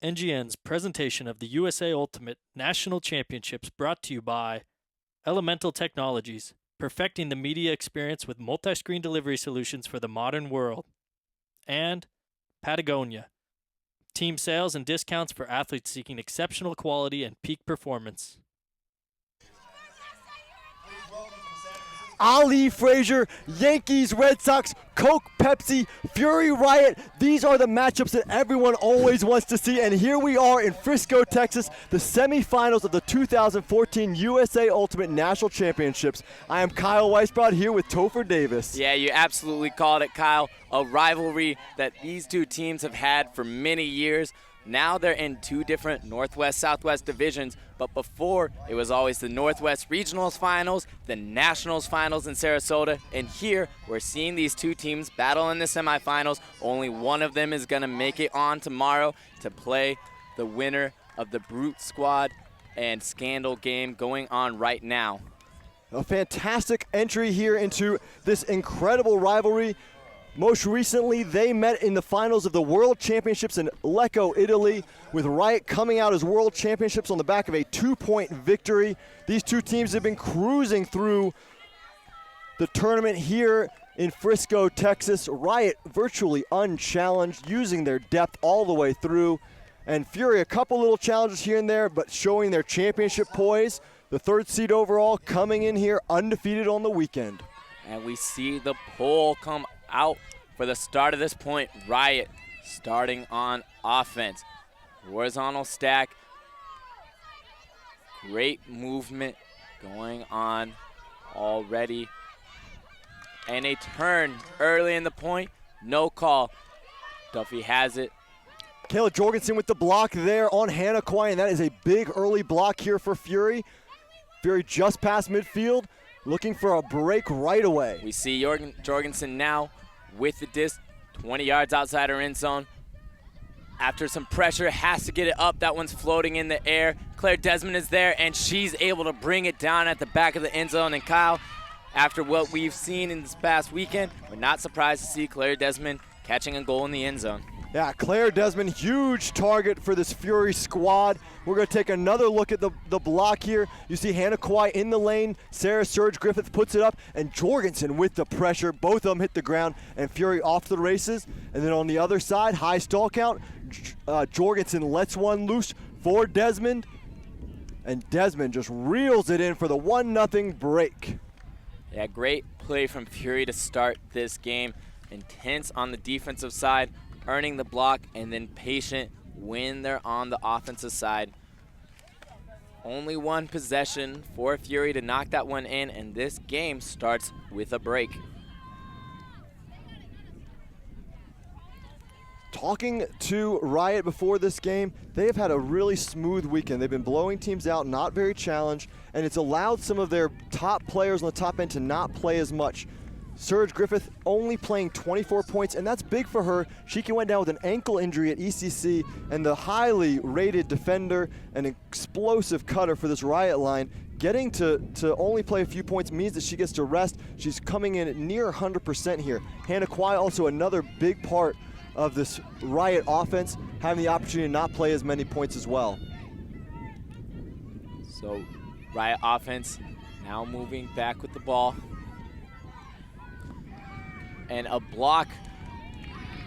NGN's presentation of the USA Ultimate National Championships brought to you by Elemental Technologies, perfecting the media experience with multi-screen delivery solutions for the modern world. And Patagonia, team sales and discounts for athletes seeking exceptional quality and peak performance. Ali, Frazier, Yankees, Red Sox, Coke, Pepsi, Fury, Riot. These are the matchups that everyone always wants to see. And here we are in Frisco, Texas, the semifinals of the 2014 USA Ultimate National Championships. I am Kyle Weisbrod here with Topher Davis. Yeah, you absolutely called it, Kyle. A rivalry that these two teams have had for many years. Now they're in two different Northwest-Southwest divisions, but before it was always the Northwest Regionals Finals, the Nationals Finals in Sarasota, and here we're seeing these two teams battle in the semifinals. Only one of them is going to make it on tomorrow to play the winner of the Brute Squad and Scandal game going on right now. A fantastic entry here into this incredible rivalry. Most recently, they met in the finals of the World Championships in Lecco, Italy, with Riot coming out as World Championships on the back of a 2-point victory. These two teams have been cruising through the tournament here in Frisco, Texas. Riot virtually unchallenged, using their depth all the way through. And Fury, a couple little challenges here and there, but showing their championship poise. The third seed overall coming in here undefeated on the weekend. And we see the poll come out for the start of this point. Riot starting on offense. Horizontal stack. Great movement going on already. And a turn early in the point. No call. Duffy has it. Kayla Jorgensen with the block there on Hannah Kwai, and that is a big early block here for Fury. Fury just past midfield, looking for a break right away. We see Jorgensen now with the disc, 20 yards outside her end zone. After some pressure, has to get it up. That one's floating in the air. Claire Desmond is there, and she's able to bring it down at the back of the end zone. And Kyle, after what we've seen in this past weekend, we're not surprised to see Claire Desmond catching a goal in the end zone. Yeah, Claire Desmond, huge target for this Fury squad. We're going to take another look at the block here. You see Hannah Kwai in the lane. Sarah Surge Griffith puts it up, and Jorgensen with the pressure. Both of them hit the ground, and Fury off to the races. And then on the other side, high stall count. Jorgensen lets one loose for Desmond, and Desmond just reels it in for the 1-0 break. Yeah, great play from Fury to start this game. Intense on the defensive side, earning the block, and then patient when they're on the offensive side. Only one possession for Fury to knock that one in, and this game starts with a break. Talking to Riot before this game, they have had a really smooth weekend. They've been blowing teams out, not very challenged, and it's allowed some of their top players on the top end to not play as much. Surge Griffith only playing 24 points, and that's big for her. She went down with an ankle injury at ECC, and the highly rated defender, an explosive cutter for this Riot line, getting to only play a few points means that she gets to rest. She's coming in at near 100% here. Hannah Kwai, also another big part of this Riot offense, having the opportunity to not play as many points as well. So Riot offense now moving back with the ball. And a block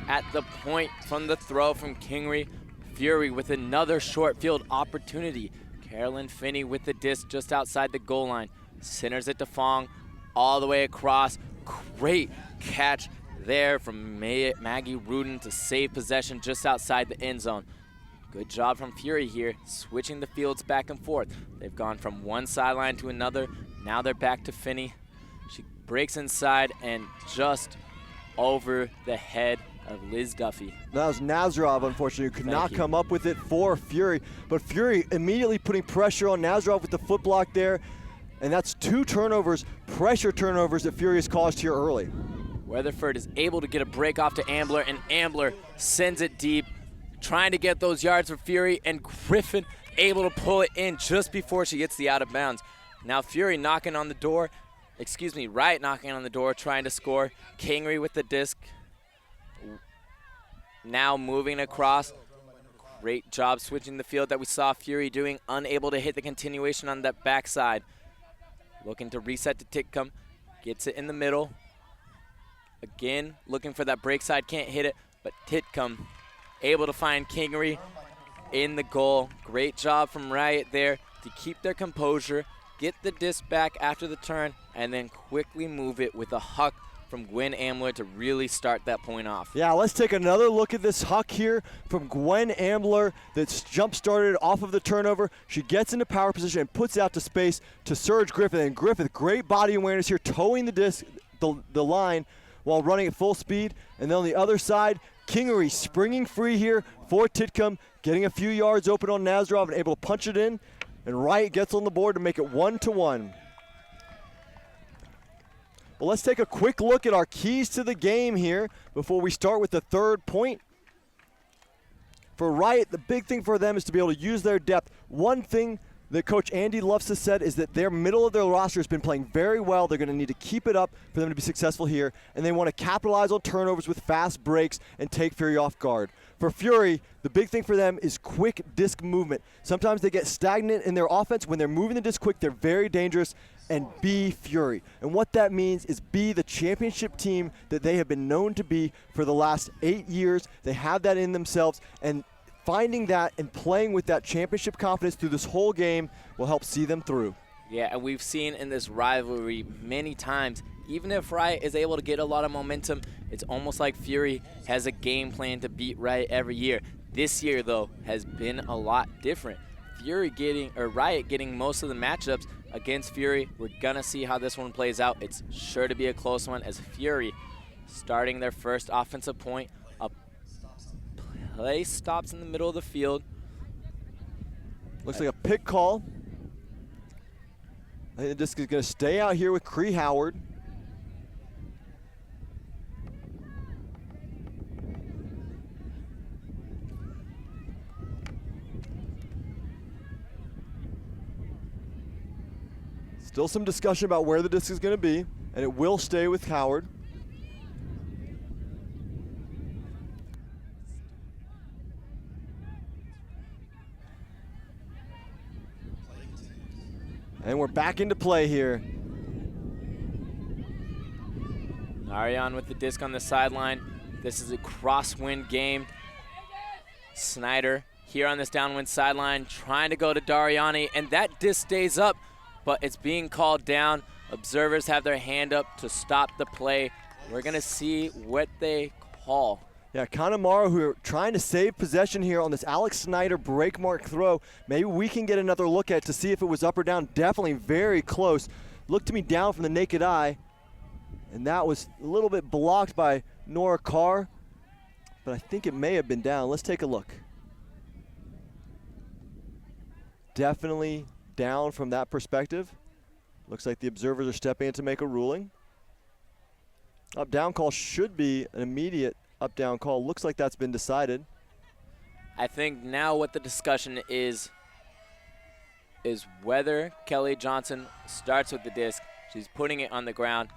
at the point from the throw from Kingery. Fury with another short field opportunity. Carolyn Finney with the disc just outside the goal line. Centers it to Fong all the way across. Great catch there from Maggie Rudin to save possession just outside the end zone. Good job from Fury here, switching the fields back and forth. They've gone from one sideline to another. Now they're back to Finney. She breaks inside and just over the head of Liz Duffy. That was Nazarov, unfortunately, who could not come up with it for Fury. But Fury immediately putting pressure on Nazarov with the foot block there. And that's 2 turnovers, pressure turnovers that Fury has caused here early. Weatherford is able to get a break off to Ambler, and Ambler sends it deep, trying to get those yards for Fury, and Griffin able to pull it in just before she gets the out of bounds. Now Fury knocking on the door. Riot knocking on the door, trying to score. Kingery with the disc. Now moving across. Great job switching the field that we saw Fury doing, unable to hit the continuation on that backside. Looking to reset to Titcomb, gets it in the middle. Again, looking for that break side, can't hit it, but Titcomb able to find Kingery in the goal. Great job from Riot there to keep their composure, get the disc back after the turn, and then quickly move it with a huck from Gwen Ambler to really start that point off. Yeah, let's take another look at this huck here from Gwen Ambler that's jump-started off of the turnover. She gets into power position and puts out to space to Serge Griffith. And Griffith, great body awareness here, towing the disc, the line while running at full speed. And then on the other side, Kingery springing free here for Titcomb, getting a few yards open on Nazarov and able to punch it in. And Riot gets on the board to make it 1-1. Well, let's take a quick look at our keys to the game here before we start with the third point. For Riot, the big thing for them is to be able to use their depth. One thing that Coach Andy Luffs has said is that their middle of their roster has been playing very well. They're going to need to keep it up for them to be successful here, and they want to capitalize on turnovers with fast breaks and take Fury off guard. For Fury, the big thing for them is quick disc movement. Sometimes they get stagnant in their offense. When they're moving the disc quick, they're very dangerous. And be Fury. And what that means is be the championship team that they have been known to be for the last 8 years. They have that in themselves, and finding that and playing with that championship confidence through this whole game will help see them through. Yeah, and we've seen in this rivalry many times, even if Riot is able to get a lot of momentum, it's almost like Fury has a game plan to beat Riot every year. This year, though, has been a lot different. Riot getting most of the matchups against Fury. We're gonna see how this one plays out. It's sure to be a close one as Fury starting their first offensive point. A play stops in the middle of the field. Looks like a pick call. I think the disc is gonna stay out here with Cree Howard. Still some discussion about where the disc is going to be, and it will stay with Howard. And we're back into play here. Ariane with the disc on the sideline. This is a crosswind game. Snyder here on this downwind sideline trying to go to Dariani, and that disc stays up, but it's being called down. Observers have their hand up to stop the play. We're going to see what they call. Yeah, Kanemaru, who are trying to save possession here on this Alex Snyder break mark throw. Maybe we can get another look at it to see if it was up or down. Definitely very close. Looked to me down from the naked eye, and that was a little bit blocked by Nora Carr, but I think it may have been down. Let's take a look. Definitely down from that perspective. Looks like the observers are stepping in to make a ruling. Up-down call should be an immediate up-down call. Looks like that's been decided. I think now what the discussion is whether Kelly Johnson starts with the disc. She's putting it on the ground.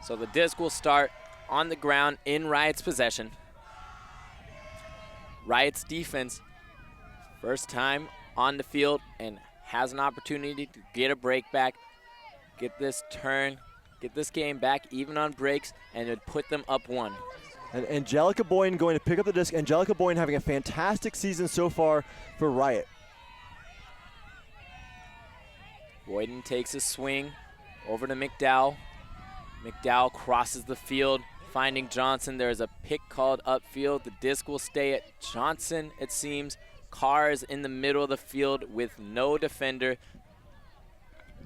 So the disc will start on the ground in Riot's possession. Riot's defense, first time on the field and has an opportunity to get a break back, get this turn, get this game back even on breaks, and it put them up one. And Angelica Boyden going to pick up the disc. Angelica Boyden having a fantastic season so far for Riot. Boyden takes a swing over to McDowell. McDowell crosses the field, finding Johnson. There's a pick called upfield. The disc will stay at Johnson, it seems. Carr is in the middle of the field with no defender.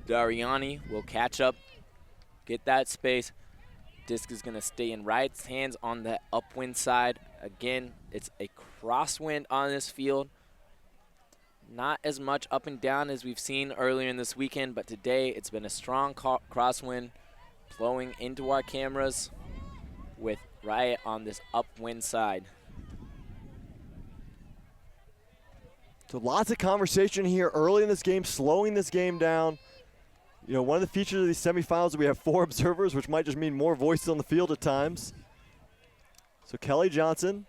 Dariani will catch up, get that space. Disc is going to stay in Riot's hands on the upwind side. Again, it's a crosswind on this field. Not as much up and down as we've seen earlier in this weekend, but today it's been a strong crosswind blowing into our cameras with Riot on this upwind side. So lots of conversation here early in this game, slowing this game down. You know, one of the features of these semifinals is we have 4 observers, which might just mean more voices on the field at times. So Kelly Johnson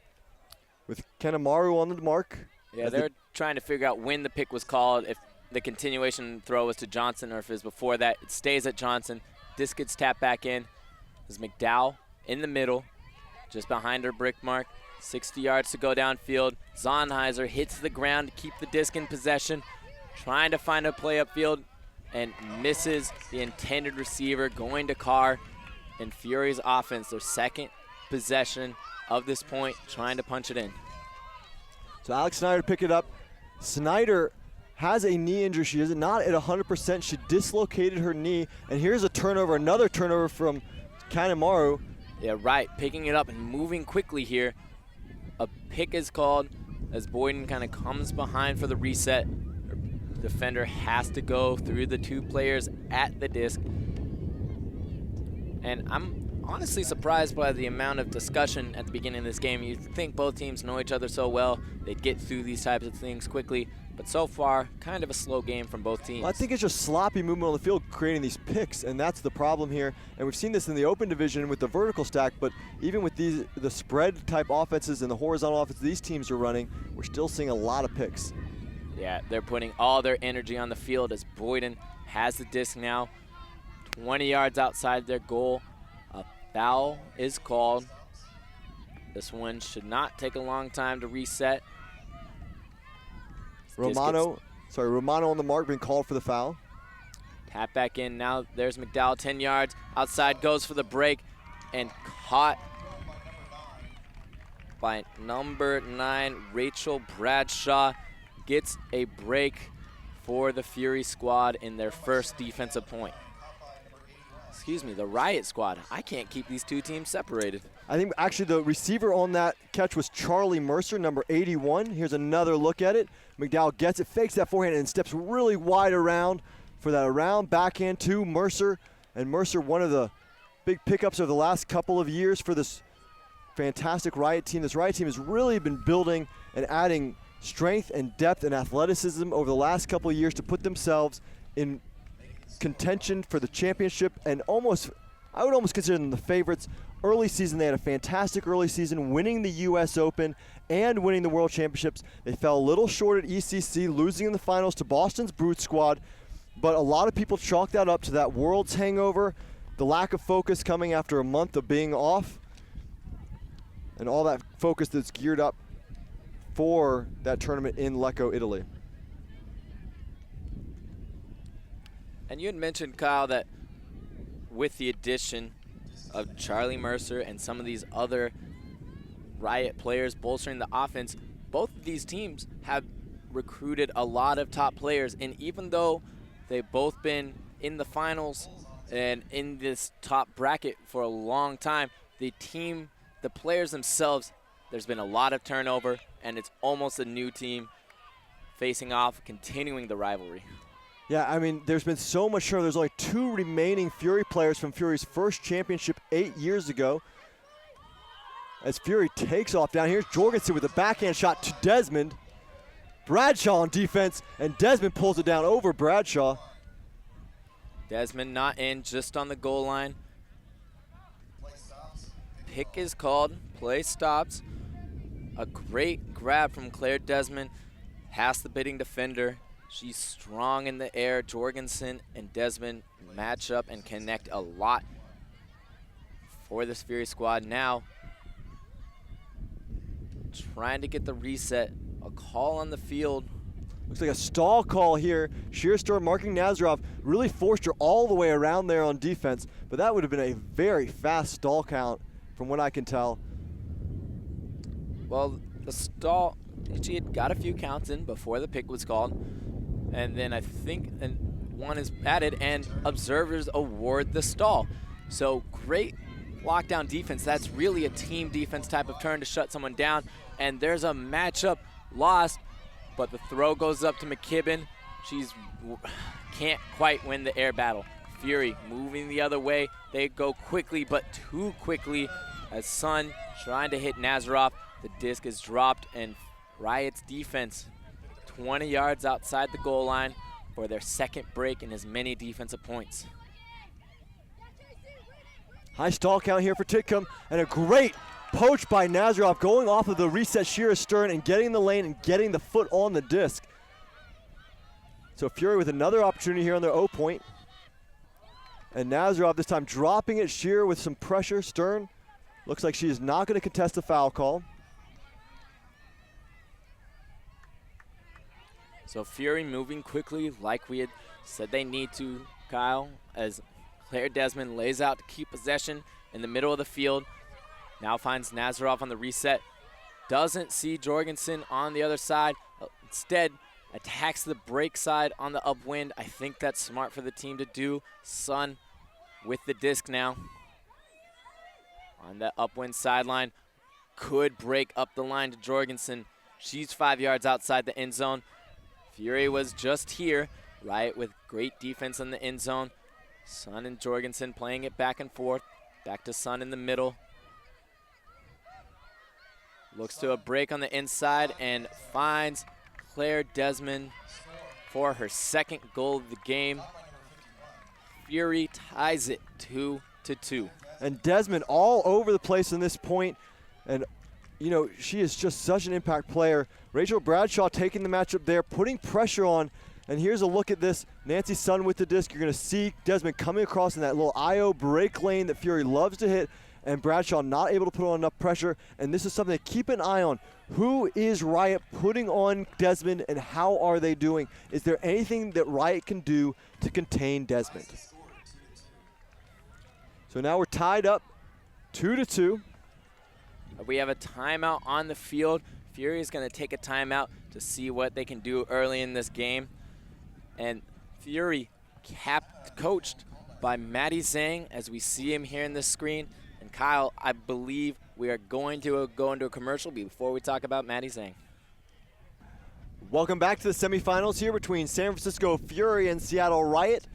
with Kanemaru on the mark. Yeah, they're trying to figure out when the pick was called, if the continuation throw was to Johnson or if it was before that. It stays at Johnson. Disc gets tapped back in. There's McDowell in the middle, just behind her brick mark. 60 yards to go downfield. Zonheiser hits the ground to keep the disc in possession, trying to find a play upfield, and misses the intended receiver, going to Carr. And Fury's offense, their second possession of this point, trying to punch it in. So Alex Snyder pick it up. Snyder has a knee injury. She is not at 100%. She dislocated her knee. And here's a turnover, another turnover from Kanemaru. Yeah, right, picking it up and moving quickly here. A pick is called as Boyden kind of comes behind for the reset. Her defender has to go through the two players at the disc. And I'm honestly surprised by the amount of discussion at the beginning of this game. You'd think both teams know each other so well, they'd get through these types of things quickly. But so far, kind of a slow game from both teams. Well, I think it's just sloppy movement on the field creating these picks, and that's the problem here. And we've seen this in the open division with the vertical stack, but even with the spread type offenses and the horizontal offense these teams are running, we're still seeing a lot of picks. Yeah, they're putting all their energy on the field as Boyden has the disc now. 20 yards outside their goal. A foul is called. This one should not take a long time to reset. Romano on the mark, being called for the foul. Tap back in now. There's McDowell, 10 yards. Outside goes for the break and caught by number 9, Rachel Bradshaw. Gets a break for the Fury squad in their first defensive point. Excuse me, the Riot squad. I can't keep these two teams separated. I think actually the receiver on that catch was Charlie Mercer, number 81. Here's another look at it. McDowell gets it, fakes that forehand, and steps really wide around for that around backhand to Mercer. And Mercer, one of the big pickups of the last couple of years for this fantastic Riot team. This Riot team has really been building and adding strength and depth and athleticism over the last couple of years to put themselves in contention for the championship, and I would almost consider them the favorites. Early season, they had a fantastic early season, winning the U.S. Open and winning the World Championships. They fell a little short at ECC, losing in the finals to Boston's Brute Squad, but a lot of people chalk that up to that Worlds hangover, the lack of focus coming after a month of being off, and all that focus that's geared up for that tournament in Lecco, Italy. And you had mentioned, Kyle, that with the addition of Charlie Mercer and some of these other Riot players bolstering the offense, both of these teams have recruited a lot of top players. And even though they've both been in the finals and in this top bracket for a long time, the players themselves, there's been a lot of turnover, and it's almost a new team facing off, continuing the rivalry. Yeah, I mean, there's been so much turnover. There's only 2 remaining Fury players from Fury's first championship 8 years ago. As Fury takes off down, here's Jorgensen with a backhand shot to Desmond. Bradshaw on defense, and Desmond pulls it down over Bradshaw. Desmond not in, just on the goal line. Pick is called, play stops. A great grab from Claire Desmond, past the bidding defender. She's strong in the air. Jorgensen and Desmond match up and connect a lot for this Fury squad. Now, trying to get the reset. A call on the field. Looks like a stall call here. Shearstar marking Nazarov. Really forced her all the way around there on defense, but that would have been a very fast stall count from what I can tell. Well, the stall, she had got a few counts in before the pick was called. And then I think one is added, and observers award the stall. So great lockdown defense. That's really a team defense type of turn to shut someone down. And there's a matchup lost, but the throw goes up to McKibben. She's can't quite win the air battle. Fury moving the other way. They go quickly, but too quickly as Sun trying to hit Nazarov. The disc is dropped, and Riot's defense 20 yards outside the goal line for their second break and as many defensive points. High stall count here for Titcomb, and a great poached by Nazarov, going off of the reset Shira Stern and getting in the lane and getting the foot on the disc. So Fury with another opportunity here on their O point. And Nazarov this time dropping it. Shira with some pressure. Stern looks like she is not going to contest the foul call. So Fury moving quickly like we had said they need to, Kyle, as Claire Desmond lays out to keep possession in the middle of the field. Now finds Nazarov on the reset. Doesn't see Jorgensen on the other side. Instead, attacks the break side on the upwind. I think that's smart for the team to do. Sun with the disc now. On the upwind sideline. Could break up the line to Jorgensen. She's 5 yards outside the end zone. Fury was just here. Riot with great defense in the end zone. Sun and Jorgensen playing it back and forth. Back to Sun in the middle. Looks to a break on the inside and finds Claire Desmond for her second goal of the game. Fury ties it 2-2. And Desmond all over the place in this point. And, you know, she is just such an impact player. Rachel Bradshaw taking the matchup there, putting pressure on. And here's a look at this. Nancy Sun with the disc. You're going to see Desmond coming across in that little IO break lane that Fury loves to hit. And Bradshaw not able to put on enough pressure. And this is something to keep an eye on. Who is Riot putting on Desmond, and how are they doing? Is there anything that Riot can do to contain Desmond? So now we're tied up 2-2. We have a timeout on the field. Fury is going to take a timeout to see what they can do early in this game. And Fury coached by Matty Zhang, as we see him here in the screen. And Kyle, I believe we are going to go into a commercial before we talk about Matty Zhang. Welcome back to the semifinals here between San Francisco Fury and Seattle Riot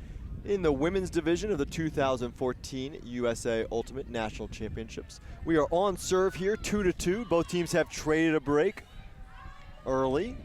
in the women's division of the 2014 USA Ultimate National Championships. We are on serve here, 2-2. Both teams have traded a break early.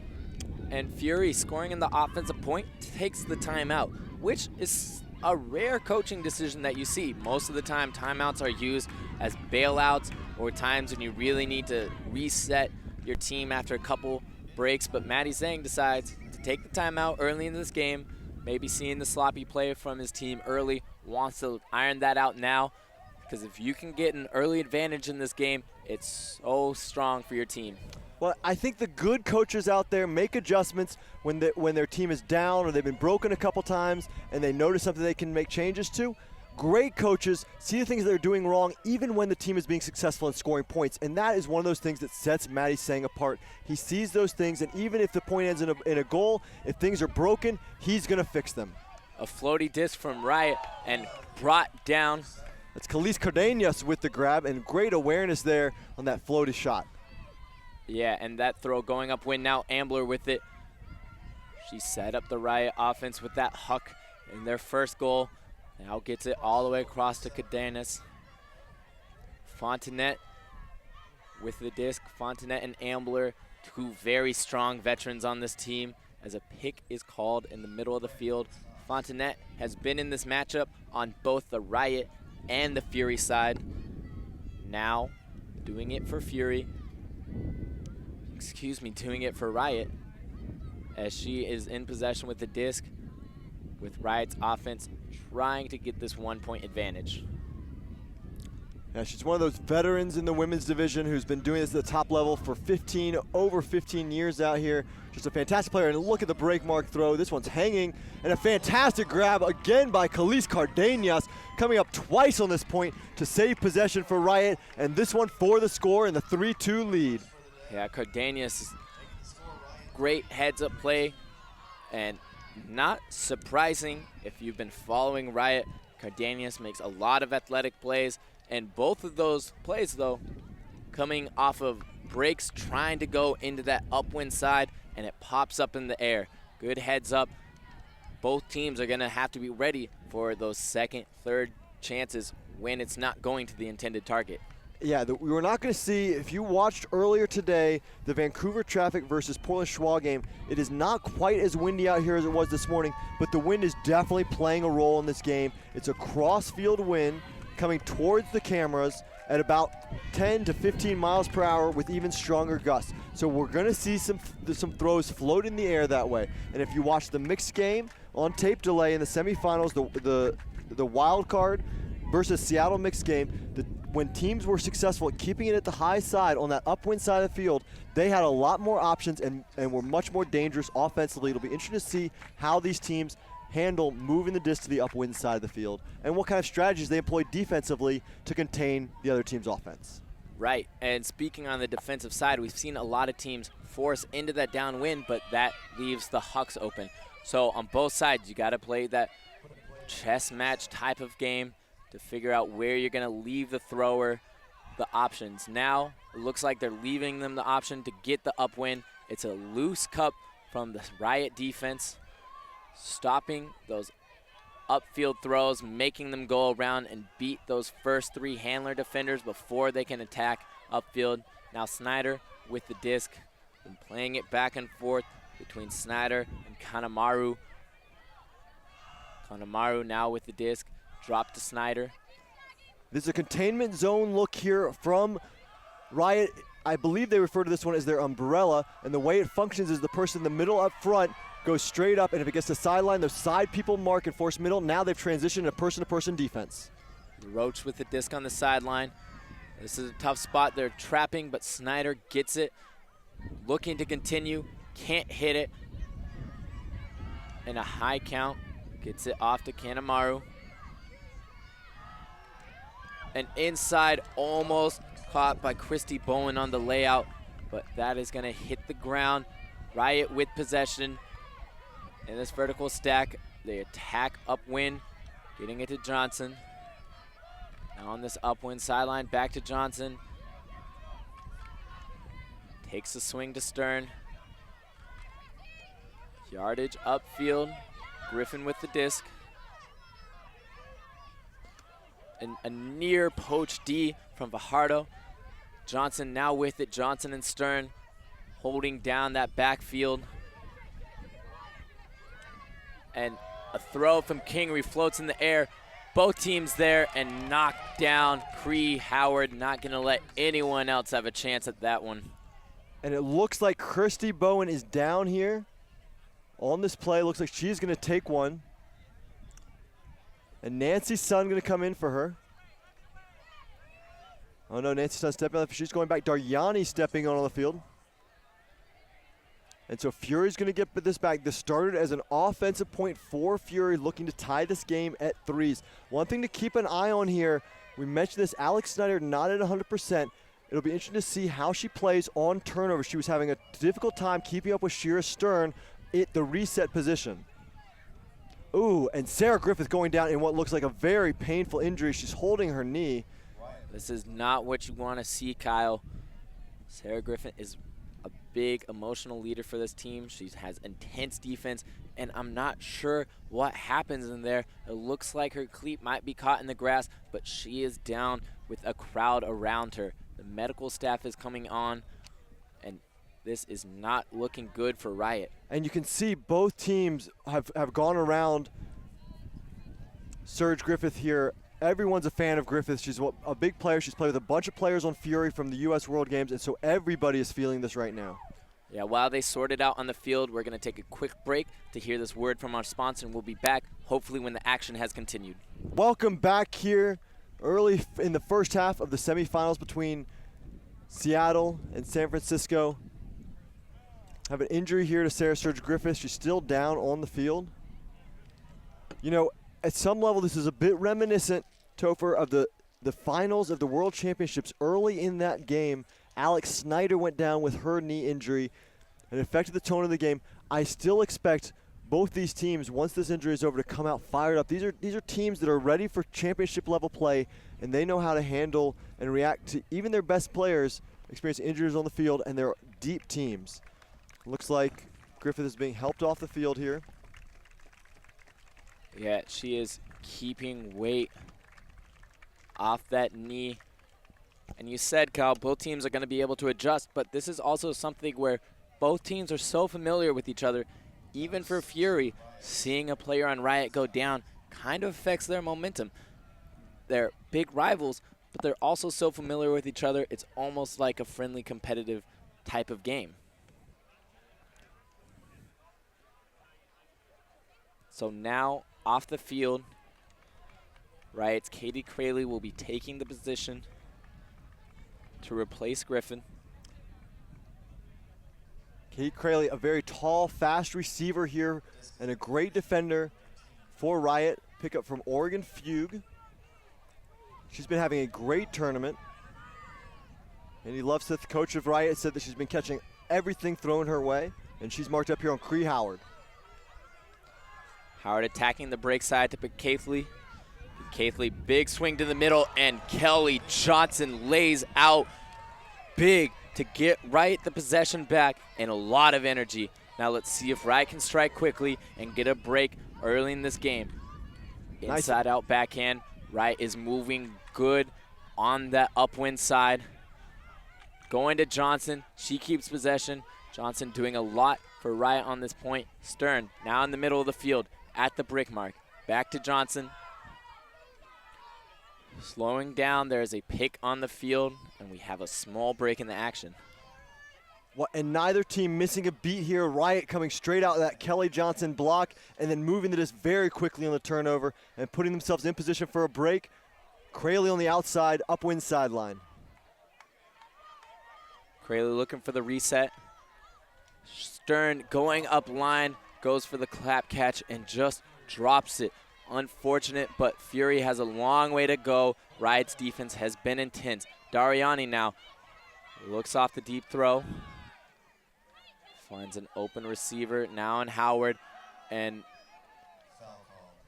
And Fury, scoring in the offensive point, takes the timeout, which is a rare coaching decision that you see. Most of the time, timeouts are used as bailouts or times when you really need to reset your team after a couple breaks. But Matty Zhang decides to take the timeout early in this game, maybe seeing the sloppy play from his team early, wants to iron that out now. Because if you can get an early advantage in this game, it's so strong for your team. Well, I think the good coaches out there make adjustments when their team is down or they've been broken a couple times and they notice something they can make changes to. Great coaches see the things they're doing wrong even when the team is being successful in scoring points, and that is one of those things that sets Matty Zhang apart. He sees those things, and even if the point ends in a goal, if things are broken, he's going to fix them. A floaty disc from Riot and brought down. That's Khalees Cardenas with the grab, and great awareness there on that floaty shot. Yeah, and that throw going upwind now. Ambler with it. She set up the Riot offense with that huck in their first goal. Now gets it all the way across to Cardenas. Fontenette with the disc. Fontenette and Ambler, two very strong veterans on this team, as a pick is called in the middle of the field. Fontenette has been in this matchup on both the Riot and the Fury side. Now doing it for Fury. Doing it for Riot, as she is in possession with the disc, with Riot's offense trying to get this 1 point advantage. Yeah, she's one of those veterans in the women's division who's been doing this at the top level for over 15 years out here. Just a fantastic player, and look at the break mark throw. This one's hanging, and a fantastic grab again by Khalees Cardenas, coming up twice on this point to save possession for Riot, and this one for the score in the 3-2 lead. Yeah, Cardenas, great heads-up play, and not surprising if you've been following Riot. Cardenas makes a lot of athletic plays, and both of those plays, though, coming off of breaks, trying to go into that upwind side, and it pops up in the air. Good heads-up. Both teams are going to have to be ready for those second, third chances when it's not going to the intended target. Yeah, we were not going to see, if you watched earlier today, the Vancouver Traffic versus Portland Schwa game, it is not quite as windy out here as it was this morning, but the wind is definitely playing a role in this game. It's a cross-field wind coming towards the cameras, at about 10 to 15 miles per hour with even stronger gusts. So we're going to see some throws float in the air that way. And if you watch the mixed game on tape delay in the semifinals, the wild card versus Seattle mixed game, when teams were successful at keeping it at the high side on that upwind side of the field, they had a lot more options and were much more dangerous offensively. It'll be interesting to see how these teams handle moving the disc to the upwind side of the field and what kind of strategies they employ defensively to contain the other team's offense. Right, and speaking on the defensive side, we've seen a lot of teams force into that downwind, but that leaves the Hucks open. So on both sides, you got to play that chess match type of game to figure out where you're going to leave the thrower the options. Now, it looks like they're leaving them the option to get the upwind. It's a loose cup from the Riot defense, stopping those upfield throws, making them go around and beat those first three handler defenders before they can attack upfield. Now Snyder with the disc, and playing it back and forth between Snyder and Kanemaru. Kanemaru now with the disc, drop to Snyder. There's a containment zone look here from Riot. I believe they refer to this one as their umbrella, and the way it functions is the person in the middle up front goes straight up, and if it gets to sideline, those side people mark and force middle. Now they've transitioned to person-to-person defense. Roach with the disc on the sideline. This is a tough spot. They're trapping, but Snyder gets it. Looking to continue, can't hit it. And a high count, gets it off to Kanemaru. And inside, almost caught by Christy Bowen on the layout, but that is gonna hit the ground. Riot with possession. In this vertical stack, they attack upwind, getting it to Johnson. Now on this upwind sideline, back to Johnson. Takes a swing to Stern. Yardage upfield, Griffin with the disc. And a near poach D from Fajardo. Johnson now with it, Johnson and Stern holding down that backfield. And a throw from Kingery floats in the air. Both teams there and knocked down. Cree, Howard, not gonna let anyone else have a chance at that one. And it looks like Christy Bowen is down here on this play. Looks like she's gonna take one. And Nancy Sun gonna come in for her. Oh no, Nancy Sun stepping on. She's going back. Daryani stepping on the field. And so Fury's going to get this back. This started as an offensive point for Fury, looking to tie this game at threes. One thing to keep an eye on here, we mentioned this, Alex Snyder not at 100%. It'll be interesting to see how she plays on turnover. She was having a difficult time keeping up with Shira Stern at the reset position. Ooh, and Sarah Griffith going down in what looks like a very painful injury. She's holding her knee. This is not what you want to see, Kyle. Sarah Griffin is a big emotional leader for this team. She has intense defense, and I'm not sure what happens in there. It looks like her cleat might be caught in the grass, but she is down with a crowd around her. The medical staff is coming on, and this is not looking good for Riot. And you can see both teams have gone around Serge Griffith here. Everyone's a fan of Griffith. She's a big player. She's played with a bunch of players on Fury from the U.S. World Games, and so everybody is feeling this right now. Yeah, while they sort it out on the field, we're going to take a quick break to hear this word from our sponsor, and we'll be back hopefully when the action has continued. Welcome back here early in the first half of the semifinals between Seattle and San Francisco. Have an injury here to Sarah Serge Griffith. She's still down on the field. You know, at some level, this is a bit reminiscent, Topher, of the finals of the World Championships. Early in that game, Alex Snyder went down with her knee injury and affected the tone of the game. I still expect both these teams, once this injury is over, to come out fired up. These are teams that are ready for championship level play, and they know how to handle and react to even their best players experience injuries on the field, and they're deep teams. Looks like Griffith is being helped off the field here. Yeah, she is keeping weight off that knee. And you said, Kyle, both teams are going to be able to adjust, but this is also something where both teams are so familiar with each other. Even for Fury, seeing a player on Riot go down kind of affects their momentum. They're big rivals, but they're also so familiar with each other, it's almost like a friendly, competitive type of game. So now, off the field, Riot's Katie Crayley will be taking the position to replace Griffin. Kate Crayley, a very tall, fast receiver here and a great defender for Riot. Pickup from Oregon Fugue. She's been having a great tournament. Andy Lovesith, coach of Riot, said that she's been catching everything thrown her way, and she's marked up here on Cree Howard. Howard attacking the break side to pick Kathley. Kathley, big swing to the middle, and Kelly Johnson lays out big to get Riot the possession back and a lot of energy. Now let's see if Riot can strike quickly and get a break early in this game. Inside out backhand. Riot is moving good on that upwind side. Going to Johnson. She keeps possession. Johnson doing a lot for Riot on this point. Stern now in the middle of the field at the brick mark. Back to Johnson. Slowing down, there's a pick on the field, and we have a small break in the action. And neither team missing a beat here. Riot coming straight out of that Kelly Johnson block and then moving to this very quickly on the turnover and putting themselves in position for a break. Crayley on the outside, upwind sideline. Crayley looking for the reset. Stern going up line, goes for the clap catch and just drops it. Unfortunate, but Fury has a long way to go. Riot's defense has been intense. Dariani now looks off the deep throw. Finds an open receiver now in Howard. And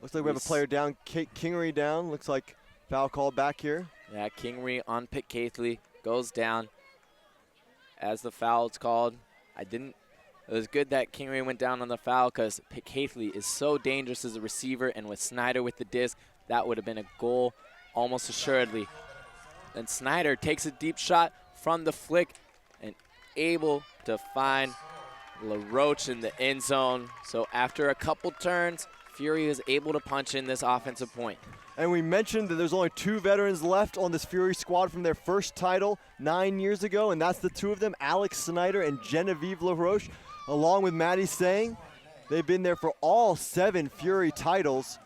looks like we have a player down, Kate Kingery down. Looks like foul call back here. Yeah, Kingery on pick Kathley goes down as the foul is called. It was good that Kingery went down on the foul because Pick Kathley is so dangerous as a receiver, and with Snyder with the disc, that would have been a goal almost assuredly. And Snyder takes a deep shot from the flick and able to find LaRoche in the end zone. So after a couple turns, Fury is able to punch in this offensive point. And we mentioned that there's only 2 veterans left on this Fury squad from their first title 9 years ago, and that's the 2 of them, Alex Snyder and Genevieve LaRoche. Along with Maddie Sang, they've been there for all 7 Fury titles.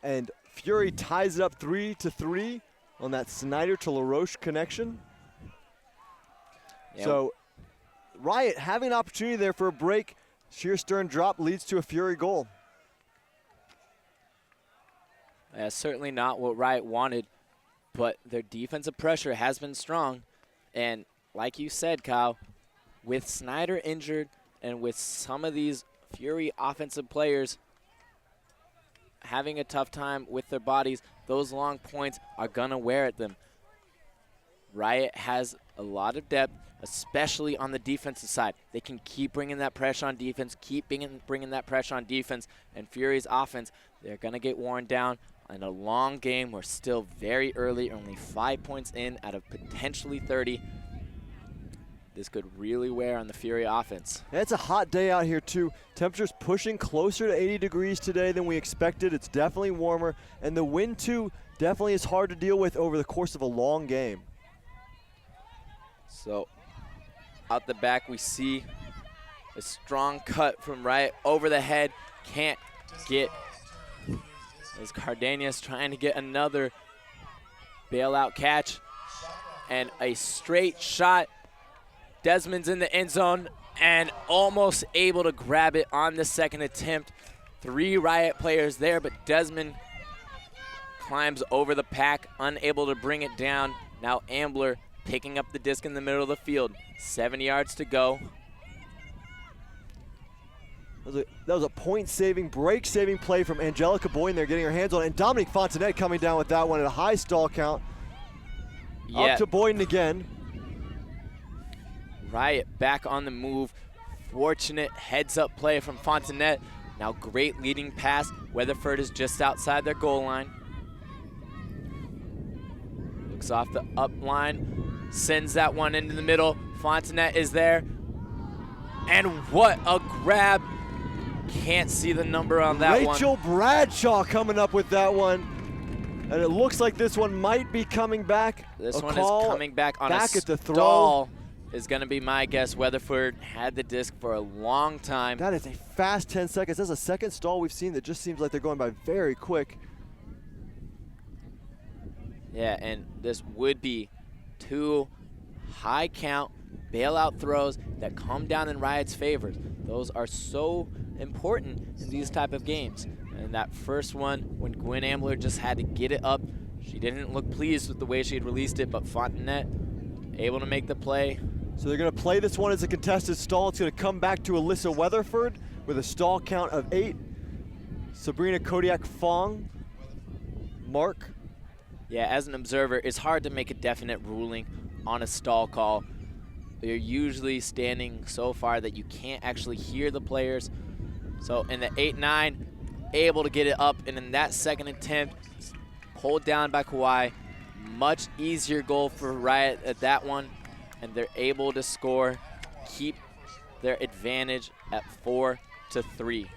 And Fury ties it up 3-3 on that Snyder to LaRoche connection. Yep. So Riot having an opportunity there for a break. Sheer Stern drop leads to a Fury goal. Certainly not what Riot wanted, but their defensive pressure has been strong. And like you said, Kyle, with Snyder injured and with some of these Fury offensive players having a tough time with their bodies, those long points are going to wear at them. Riot has a lot of depth, especially on the defensive side. They can keep bringing that pressure on defense, bringing that pressure on defense, and Fury's offense, they're going to get worn down. In a long game, we're still very early, only 5 points in out of potentially 30. This could really wear on the Fury offense. Yeah, it's a hot day out here too. Temperatures pushing closer to 80 degrees today than we expected. It's definitely warmer, and the wind too definitely is hard to deal with over the course of a long game. So out the back we see a strong cut from Riot over the head. Can't get, as Cardenas trying to get another bailout catch, and a straight shot. Desmond's in the end zone and almost able to grab it on the second attempt. 3 Riot players there, but Desmond climbs over the pack, unable to bring it down. Now Ambler picking up the disc in the middle of the field. 7 yards to go. That was a point-saving, break-saving play from Angelica Boyden there, getting her hands on it. And Dominique Fontanet coming down with that one at a high stall count. Yeah. Up to Boyden again. Riot back on the move. Fortunate heads-up play from Fontanet. Now great leading pass. Weatherford is just outside their goal line. Looks off the up line. Sends that one into the middle. Fontanet is there. And what a grab. Can't see the number on that one. Rachel Bradshaw coming up with that one. And it looks like this one might be coming back. This A one call is coming back on back a at the throw. stall is going to be my guess. Weatherford had the disc for a long time. That is a fast 10 seconds. That's a second stall we've seen that just seems like they're going by very quick. Yeah, and this would be 2 high count bailout throws that come down in Riot's favor. Those are so important in these type of games. And that first one, when Gwen Ambler just had to get it up, she didn't look pleased with the way she had released it, but Fontenette able to make the play. So they're going to play this one as a contested stall. It's going to come back to Alyssa Weatherford with a stall count of 8. Sabrina Kodiak Fong, Mark. Yeah, as an observer, it's hard to make a definite ruling on a stall call. They're usually standing so far that you can't actually hear the players. So in the 8-9, able to get it up, and in that second attempt, pulled down by Kawhi. Much easier goal for Riot at that one, and they're able to score, keep their advantage at 4-3.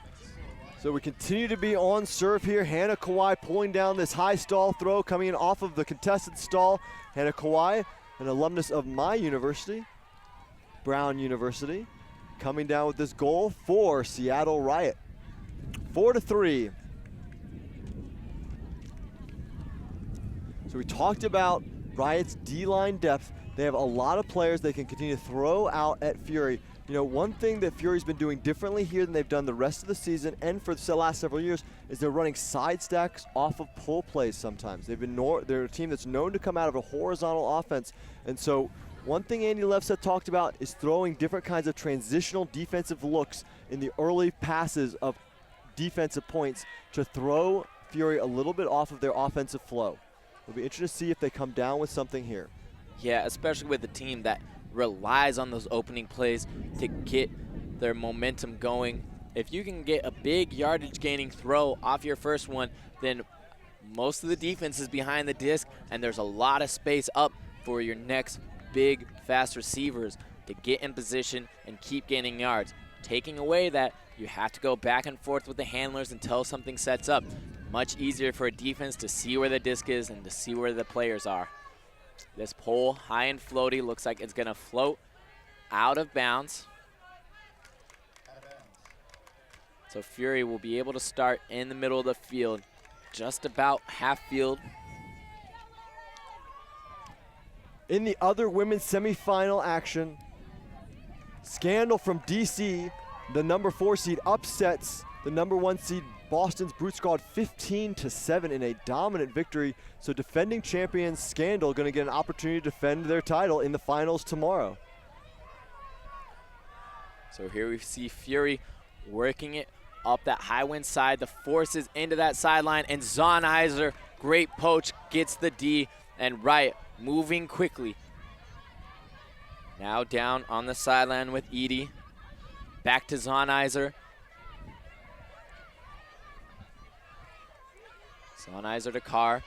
So we continue to be on serve here. Hannah Kawhi pulling down this high stall throw, coming in off of the contested stall. Hannah Kawhi, an alumnus of my university, Brown University, coming down with this goal for Seattle Riot. 4-3. So we talked about Riot's D-line depth. They have a lot of players they can continue to throw out at Fury. You know, one thing that Fury's been doing differently here than they've done the rest of the season and for the last several years is they're running side stacks off of pull plays sometimes. They're a team that's known to come out of a horizontal offense. And so one thing Andy Lefset talked about is throwing different kinds of transitional defensive looks in the early passes of defensive points to throw Fury a little bit off of their offensive flow. It'll be interesting to see if they come down with something here. Yeah, especially with a team that relies on those opening plays to get their momentum going. If you can get a big yardage gaining throw off your first one, then most of the defense is behind the disc, and there's a lot of space up for your next big, fast receivers to get in position and keep gaining yards. Taking away that, you have to go back and forth with the handlers until something sets up. Much easier for a defense to see where the disc is and to see where the players are. This pole, high and floaty, looks like it's going to float out of bounds. So Fury will be able to start in the middle of the field, just about half field. In the other women's semifinal action, Scandal from DC, the number 4 seed, upsets the number 1 seed Boston's Brute Squad 15-7 in a dominant victory. So defending champions Scandal going to get an opportunity to defend their title in the finals tomorrow. So here we see Fury working it up that high wind side. The forces into that sideline, and Zonizer, great poach, gets the D, and Riot moving quickly. Now down on the sideline with Edie. Back to Zonizer. Zonizer to Carr.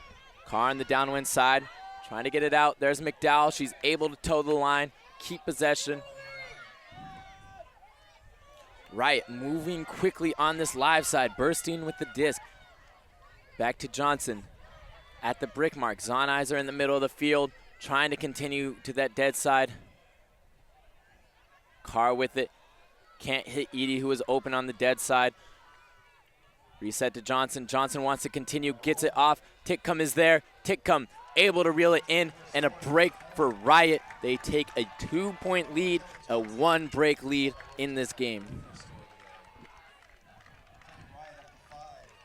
Carr on the downwind side, trying to get it out. There's McDowell. She's able to toe the line, keep possession. Riot moving quickly on this live side, bursting with the disc. Back to Johnson at the brick mark. Zonizer in the middle of the field, trying to continue to that dead side. Carr with it. Can't hit Edie, who is open on the dead side. Reset to Johnson. Johnson wants to continue, gets it off. Titcomb is there. Titcomb able to reel it in, and a break for Riot. They take a 2-point lead, a 1-break lead in this game.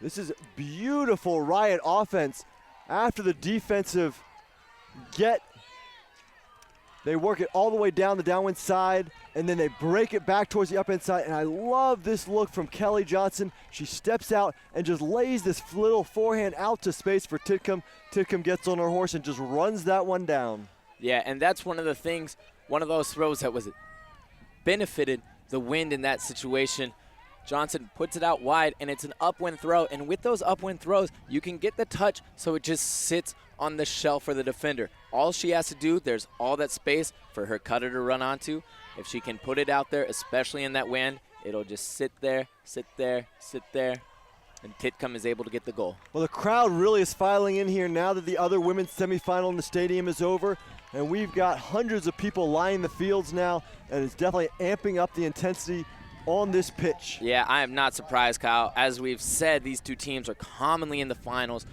This is beautiful Riot offense. After the defensive get, they work it all the way down the downwind side, and then they break it back towards the upwind side. And I love this look from Kelly Johnson. She steps out and just lays this little forehand out to space for Titcomb. Titcomb gets on her horse and just runs that one down. Yeah, and that's one of the things, one of those throws that was benefited the wind in that situation. Johnson puts it out wide, and it's an upwind throw. And with those upwind throws, you can get the touch so it just sits on the shelf for the defender. All she has to do, there's all that space for her cutter to run onto. If she can put it out there, especially in that wind, it'll just sit there, sit there, sit there. and Titcomb is able to get the goal. Well, the crowd really is filing in here now that the other women's semifinal in the stadium is over, and we've got hundreds of people lining the fields now, and it's definitely amping up the intensity on this pitch. Yeah, I am not surprised, Kyle. As we've said, these two teams are commonly in the finals,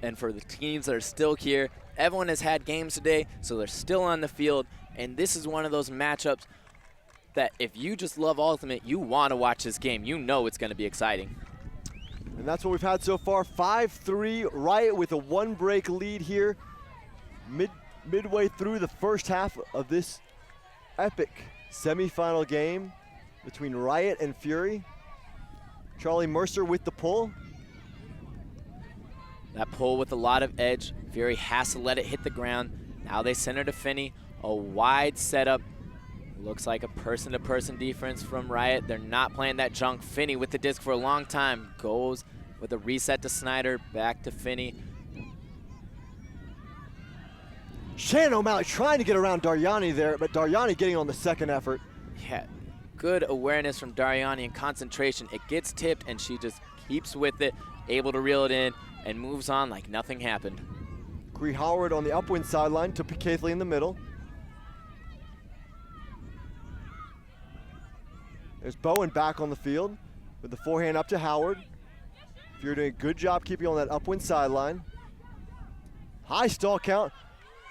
and for the teams that are still here, everyone has had games today, so they're still on the field, and this is one of those matchups that if you just love Ultimate, you want to watch this game. You know it's going to be exciting. And that's what we've had so far. 5-3, Riot with a one-break lead here midway through the first half of this epic semifinal game between Riot and Fury. Charlie Mercer with the pull. That pull with a lot of edge. Fury has to let it hit the ground. Now they center to Finney. A wide setup. Looks like a person-to-person defense from Riot. They're not playing that junk. Finney with the disc for a long time. Goes with a reset to Snyder. Back to Finney. Shannon O'Malley trying to get around Daryani there, but Daryani getting on the second effort. Yeah, good awareness from Daryani and concentration. It gets tipped, and she just keeps with it, able to reel it in, and moves on like nothing happened. Cree Howard on the upwind sideline to Keithley in the middle. There's Bowen back on the field with the forehand up to Howard. Fury doing a good job keeping on that upwind sideline. High stall count.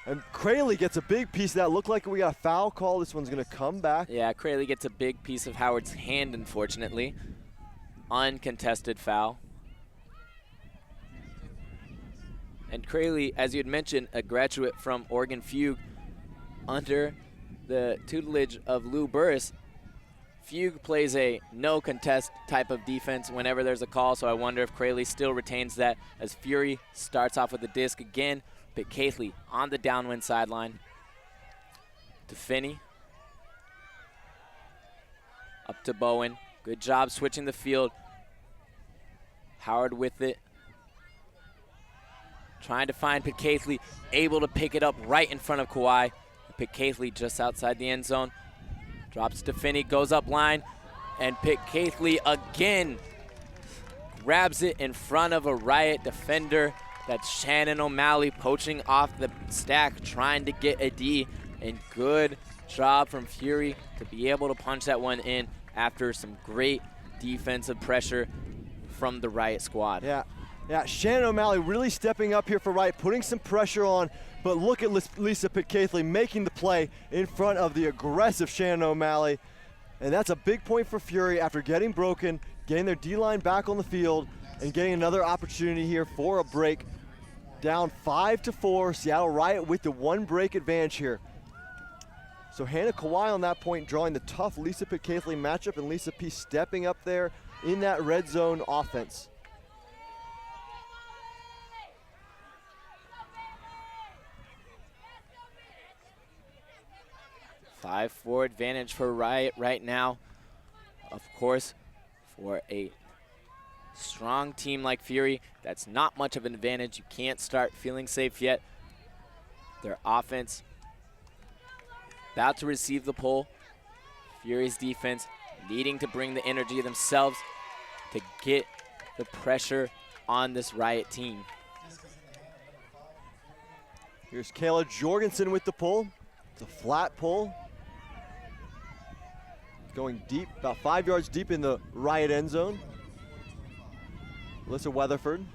And Crayley gets a big piece of that. Looked like we got a foul call. This one's going to come back. Yeah, Crayley gets a big piece of Howard's hand, unfortunately. Uncontested foul. And Crayley, as you had mentioned, a graduate from Oregon Fugue under the tutelage of Lou Burris. Fugue plays a no contest type of defense whenever there's a call, so I wonder if Crayley still retains that as Fury starts off with the disc again. But Keithley on the downwind sideline to Finney. Up to Bowen. Good job switching the field. Howard with it. Trying to find Pitt Keithley, able to pick it up right in front of Kawhi. Pitt Keithley just outside the end zone. Drops to Finney, goes up line, and Pitt Keithley again grabs it in front of a Riot defender. That's Shannon O'Malley poaching off the stack, trying to get a D. And good job from Fury to be able to punch that one in after some great defensive pressure from the Riot squad. Yeah, Shannon O'Malley really stepping up here for Riot, putting some pressure on. But look at Lisa Pitt-Keithley making the play in front of the aggressive Shannon O'Malley. And that's a big point for Fury after getting broken, getting their D-line back on the field, and getting another opportunity here for a break. Down 5-4, Seattle Riot with the one break advantage here. So Hannah Kawhi on that point drawing the tough Lisa Pitt-Keithley matchup, and Lisa P stepping up there in that red zone offense. Five-4 advantage for Riot right now. Of course, for a strong team like Fury, that's not much of an advantage. You can't start feeling safe yet. Their offense about to receive the pull. Fury's defense needing to bring the energy themselves to get the pressure on this Riot team. Here's Kayla Jorgensen with the pull. It's a flat pull. Going deep, about 5 yards deep in the Riot end zone. Alyssa Weatherford.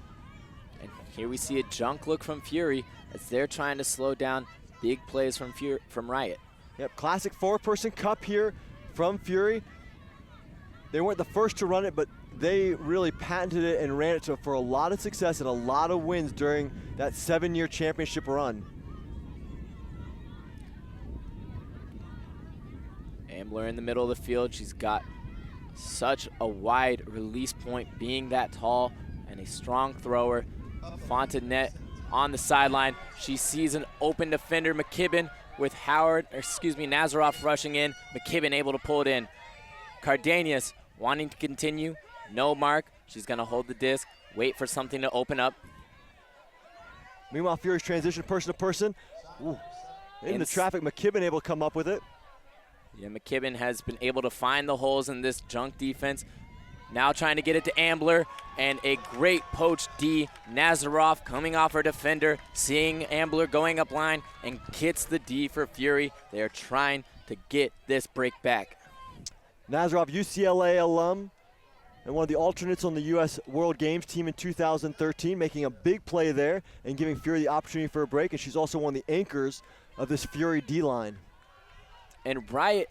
And here we see a junk look from Fury as they're trying to slow down big plays from Riot. Yep, classic four-person cup here from Fury. They weren't the first to run it, but they really patented it and ran it for a lot of success and a lot of wins during that 7-year championship run. Ambler in the middle of the field. She's got such a wide release point, being that tall and a strong thrower. Fontenette on the sideline. She sees an open defender, McKibben, with Nazaroff rushing in. McKibben able to pull it in. Cardenas wanting to continue. No mark. She's going to hold the disc, wait for something to open up. Meanwhile, Fury's transition person to person. Ooh. In the traffic, McKibben able to come up with it. Yeah, McKibben has been able to find the holes in this junk defense. Now trying to get it to Ambler, and a great poach D. Nazarov coming off her defender, seeing Ambler going up line, and gets the D for Fury. They are trying to get this break back. Nazarov, UCLA alum, and one of the alternates on the U.S. World Games team in 2013, making a big play there and giving Fury the opportunity for a break, and she's also one of the anchors of this Fury D-line. And Riot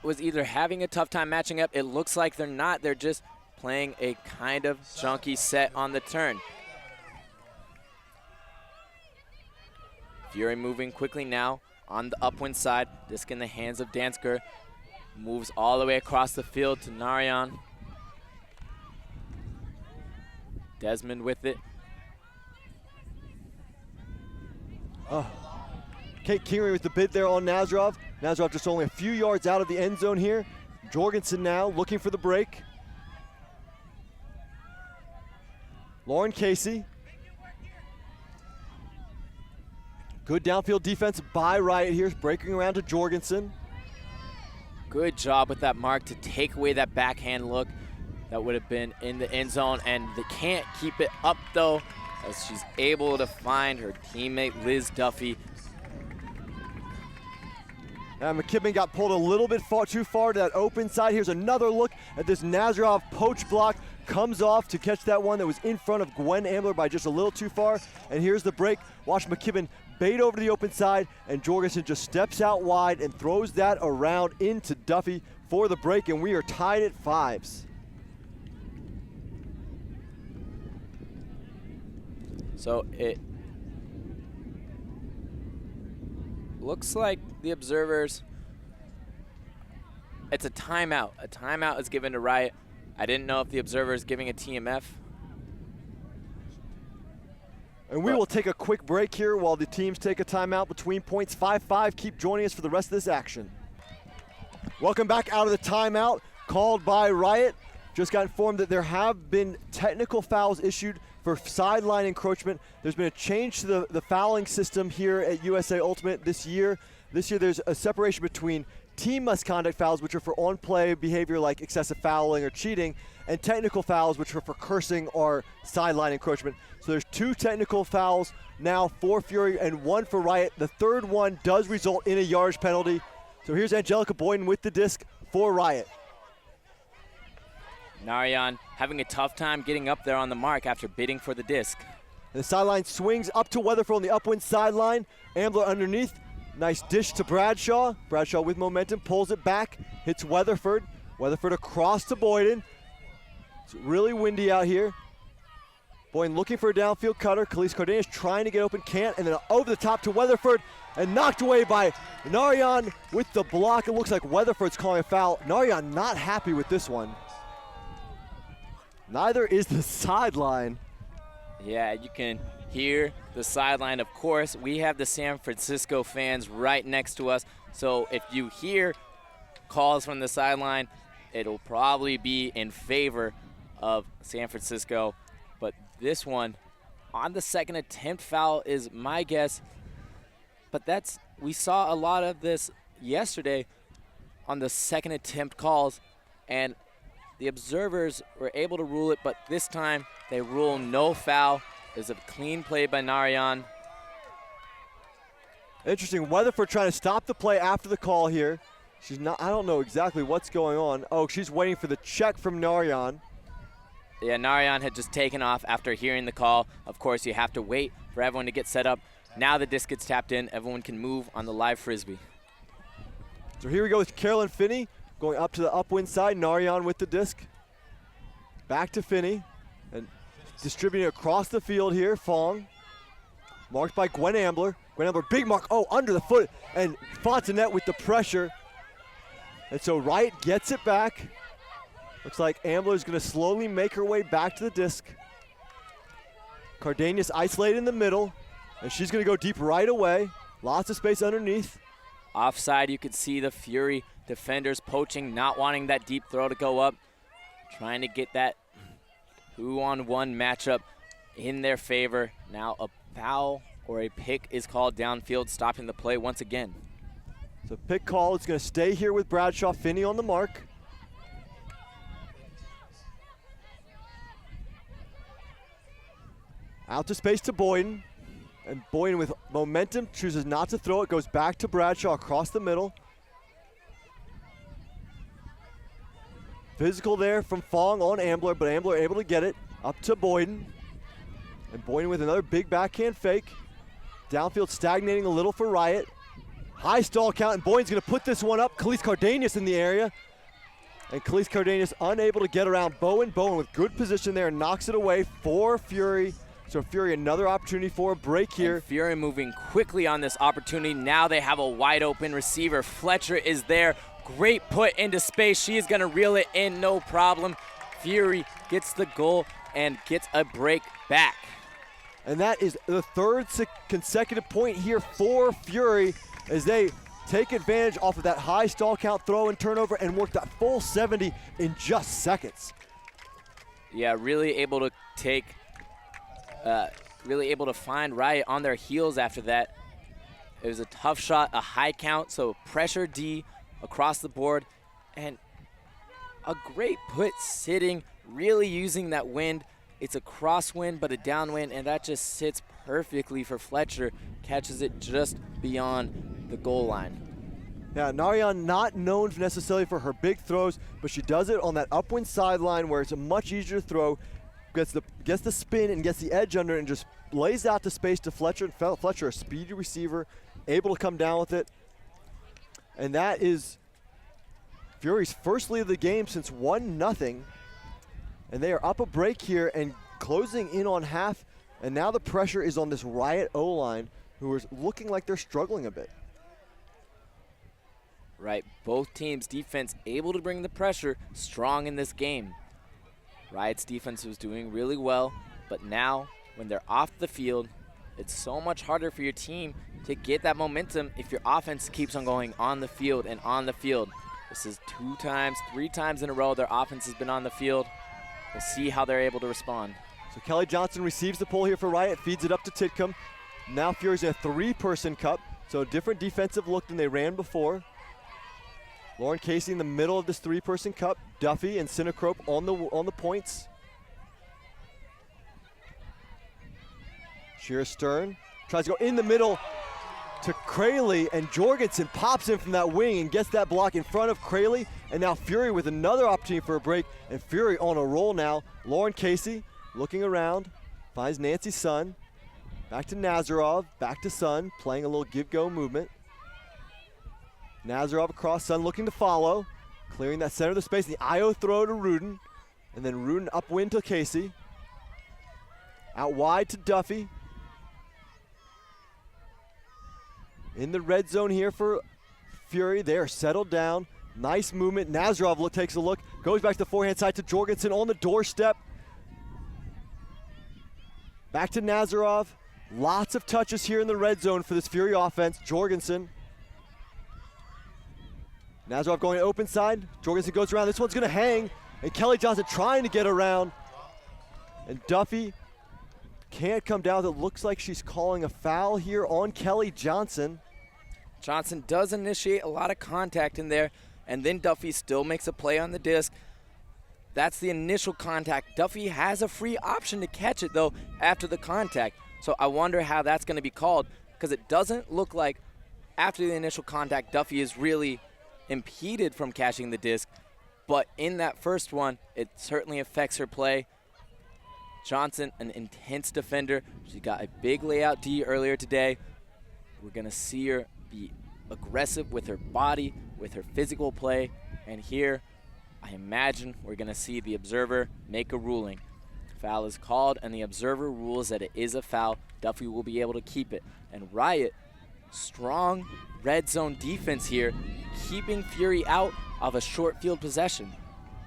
was either having a tough time matching up. It looks like they're not. They're just playing a kind of chunky set on the turn. Fury moving quickly now on the upwind side. Disc in the hands of Dansker. Moves all the way across the field to Narayan. Desmond with it. Oh. Kate Kingery with the bid there on Nazarov. Nazarov just only a few yards out of the end zone here. Jorgensen now looking for the break. Lauren Casey. Good downfield defense by Riot here, breaking around to Jorgensen. Good job with that mark to take away that backhand look that would have been in the end zone, and they can't keep it up though, as she's able to find her teammate Liz Duffy. McKibben got pulled a little bit too far to that open side. Here's another look at this Nazarov poach block. Comes off to catch that one that was in front of Gwen Ambler by just a little too far. And here's the break. Watch McKibben bait over to the open side, and Jorgensen just steps out wide and throws that around into Duffy for the break, and we are tied at 5s. So it looks like the observers, it's a timeout. A timeout is given to Riot. I didn't know if the observer is giving a TMF. And we will take a quick break here while the teams take a timeout between points. 5-5. Keep joining us for the rest of this action. Welcome back out of the timeout called by Riot. Just got informed that there have been technical fouls issued for sideline encroachment. There's been a change to the fouling system here at USA Ultimate this year. This year there's a separation between team misconduct fouls, which are for on-play behavior like excessive fouling or cheating, and technical fouls, which are for cursing or sideline encroachment. So there's 2 technical fouls now for Fury and 1 for Riot. The third one does result in a yardage penalty. So here's Angelica Boyden with the disc for Riot. Narayan having a tough time getting up there on the mark after bidding for the disc. The sideline swings up to Weatherford on the upwind sideline. Ambler underneath. Nice dish to Bradshaw. Bradshaw with momentum, pulls it back, hits Weatherford. Weatherford across to Boyden. It's really windy out here. Boyden looking for a downfield cutter. Khalees Cardenas trying to get open, can't, and then over the top to Weatherford, and knocked away by Narayan with the block. It looks like Weatherford's calling a foul. Narayan not happy with this one. Neither is the sideline. Yeah, you can hear the sideline. Of course, we have the San Francisco fans right next to us. So if you hear calls from the sideline, it'll probably be in favor of San Francisco. But this one, on the second attempt foul is my guess. But we saw a lot of this yesterday on the second attempt calls, and the observers were able to rule it, but this time they rule no foul. It's a clean play by Narayan. Interesting. Weatherford trying to stop the play after the call here. She's not, I don't know exactly what's going on. Oh, she's waiting for the check from Narayan. Yeah, Narayan had just taken off after hearing the call. Of course, you have to wait for everyone to get set up. Now the disc gets tapped in. Everyone can move on the live Frisbee. So here we go with Carolyn Finney going up to the upwind side. Narayan with the disc. Back to Finney. And distributing across the field here. Fong. Marked by Gwen Ambler. Gwen Ambler, big mark. Oh, under the foot. And Fontenette with the pressure. And so Riot gets it back. Looks like Ambler's going to slowly make her way back to the disc. Cardenas isolated in the middle. And she's going to go deep right away. Lots of space underneath. Offside, you could see the Fury defenders poaching, not wanting that deep throw to go up. Trying to get that 2-on-1 matchup in their favor. Now a foul or a pick is called downfield, stopping the play once again. So pick call is going to stay here with Bradshaw. Finney on the mark. Out to space to Boyden. And Boyden with momentum chooses not to throw it, goes back to Bradshaw across the middle. Physical there from Fong on Ambler, but Ambler able to get it up to Boyden. And Boyden with another big backhand fake. Downfield stagnating a little for Riot. High stall count, and Boyden's gonna put this one up. Khalees Cardenas in the area. And Khalees Cardenas unable to get around Bowen. Bowen with good position there, knocks it away for Fury. So Fury, another opportunity for a break here. And Fury moving quickly on this opportunity. Now they have a wide open receiver. Fletcher is there. Great put into space. She is gonna reel it in, no problem. Fury gets the goal and gets a break back. And that is the third consecutive point here for Fury as they take advantage off of that high stall count throw and turnover and work that full 70 in just seconds. Yeah, really able to find Riot on their heels after that. It was a tough shot, a high count, so pressure D across the board, and a great put sitting, really using that wind. It's a crosswind, but a downwind, and that just sits perfectly for Fletcher. Catches it just beyond the goal line. Yeah, Narayan not known necessarily for her big throws, but she does it on that upwind sideline where it's a much easier to throw. Gets the spin and gets the edge under it and just lays out the space to Fletcher. Fletcher, a speedy receiver, able to come down with it. And that is Fury's first lead of the game since 1-0. And they are up a break here and closing in on half. And now the pressure is on this Riot O-line, who is looking like they're struggling a bit. Right, both teams' defense able to bring the pressure strong in this game. Riot's defense was doing really well, but now when they're off the field, it's so much harder for your team to get that momentum if your offense keeps on going on the field and on the field. This is 3 times in a row their offense has been on the field. We'll see how they're able to respond. So Kelly Johnson receives the pull here for Riot, feeds it up to Titcomb. Now Fury's in a 3-person cup, so a different defensive look than they ran before. Lauren Casey in the middle of this 3-person cup. Duffy and Sinacrope on the points. Shira Stern tries to go in the middle to Crayley, and Jorgensen pops in from that wing and gets that block in front of Crayley. And now Fury with another opportunity for a break, and Fury on a roll now. Lauren Casey looking around, finds Nancy Sun. Back to Nazarov, back to Sun, playing a little give-go movement. Nazarov across, Sun looking to follow, clearing that center of the space. The IO throw to Rudin, and then Rudin upwind to Casey. Out wide to Duffy. In the red zone here for Fury. They are settled down. Nice movement. Nazarov takes a look, goes back to the forehand side to Jorgensen on the doorstep. Back to Nazarov. Lots of touches here in the red zone for this Fury offense. Jorgensen. Nazarov going open side. Jorgensen goes around. This one's going to hang. And Kelly Johnson trying to get around. And Duffy can't come down. It looks like she's calling a foul here on Kelly Johnson. Johnson does initiate a lot of contact in there, and then Duffy still makes a play on the disc. That's the initial contact. Duffy has a free option to catch it, though, after the contact. So I wonder how that's going to be called, because it doesn't look like after the initial contact, Duffy is really impeded from catching the disc. But in that first one, it certainly affects her play. Johnson, an intense defender. She got a big layout D earlier today. We're going to see her be aggressive with her body, with her physical play. And here, I imagine we're going to see the observer make a ruling. Foul is called, and the observer rules that it is a foul. Duffy will be able to keep it. And Riot, strong red zone defense here, keeping Fury out of a short field possession.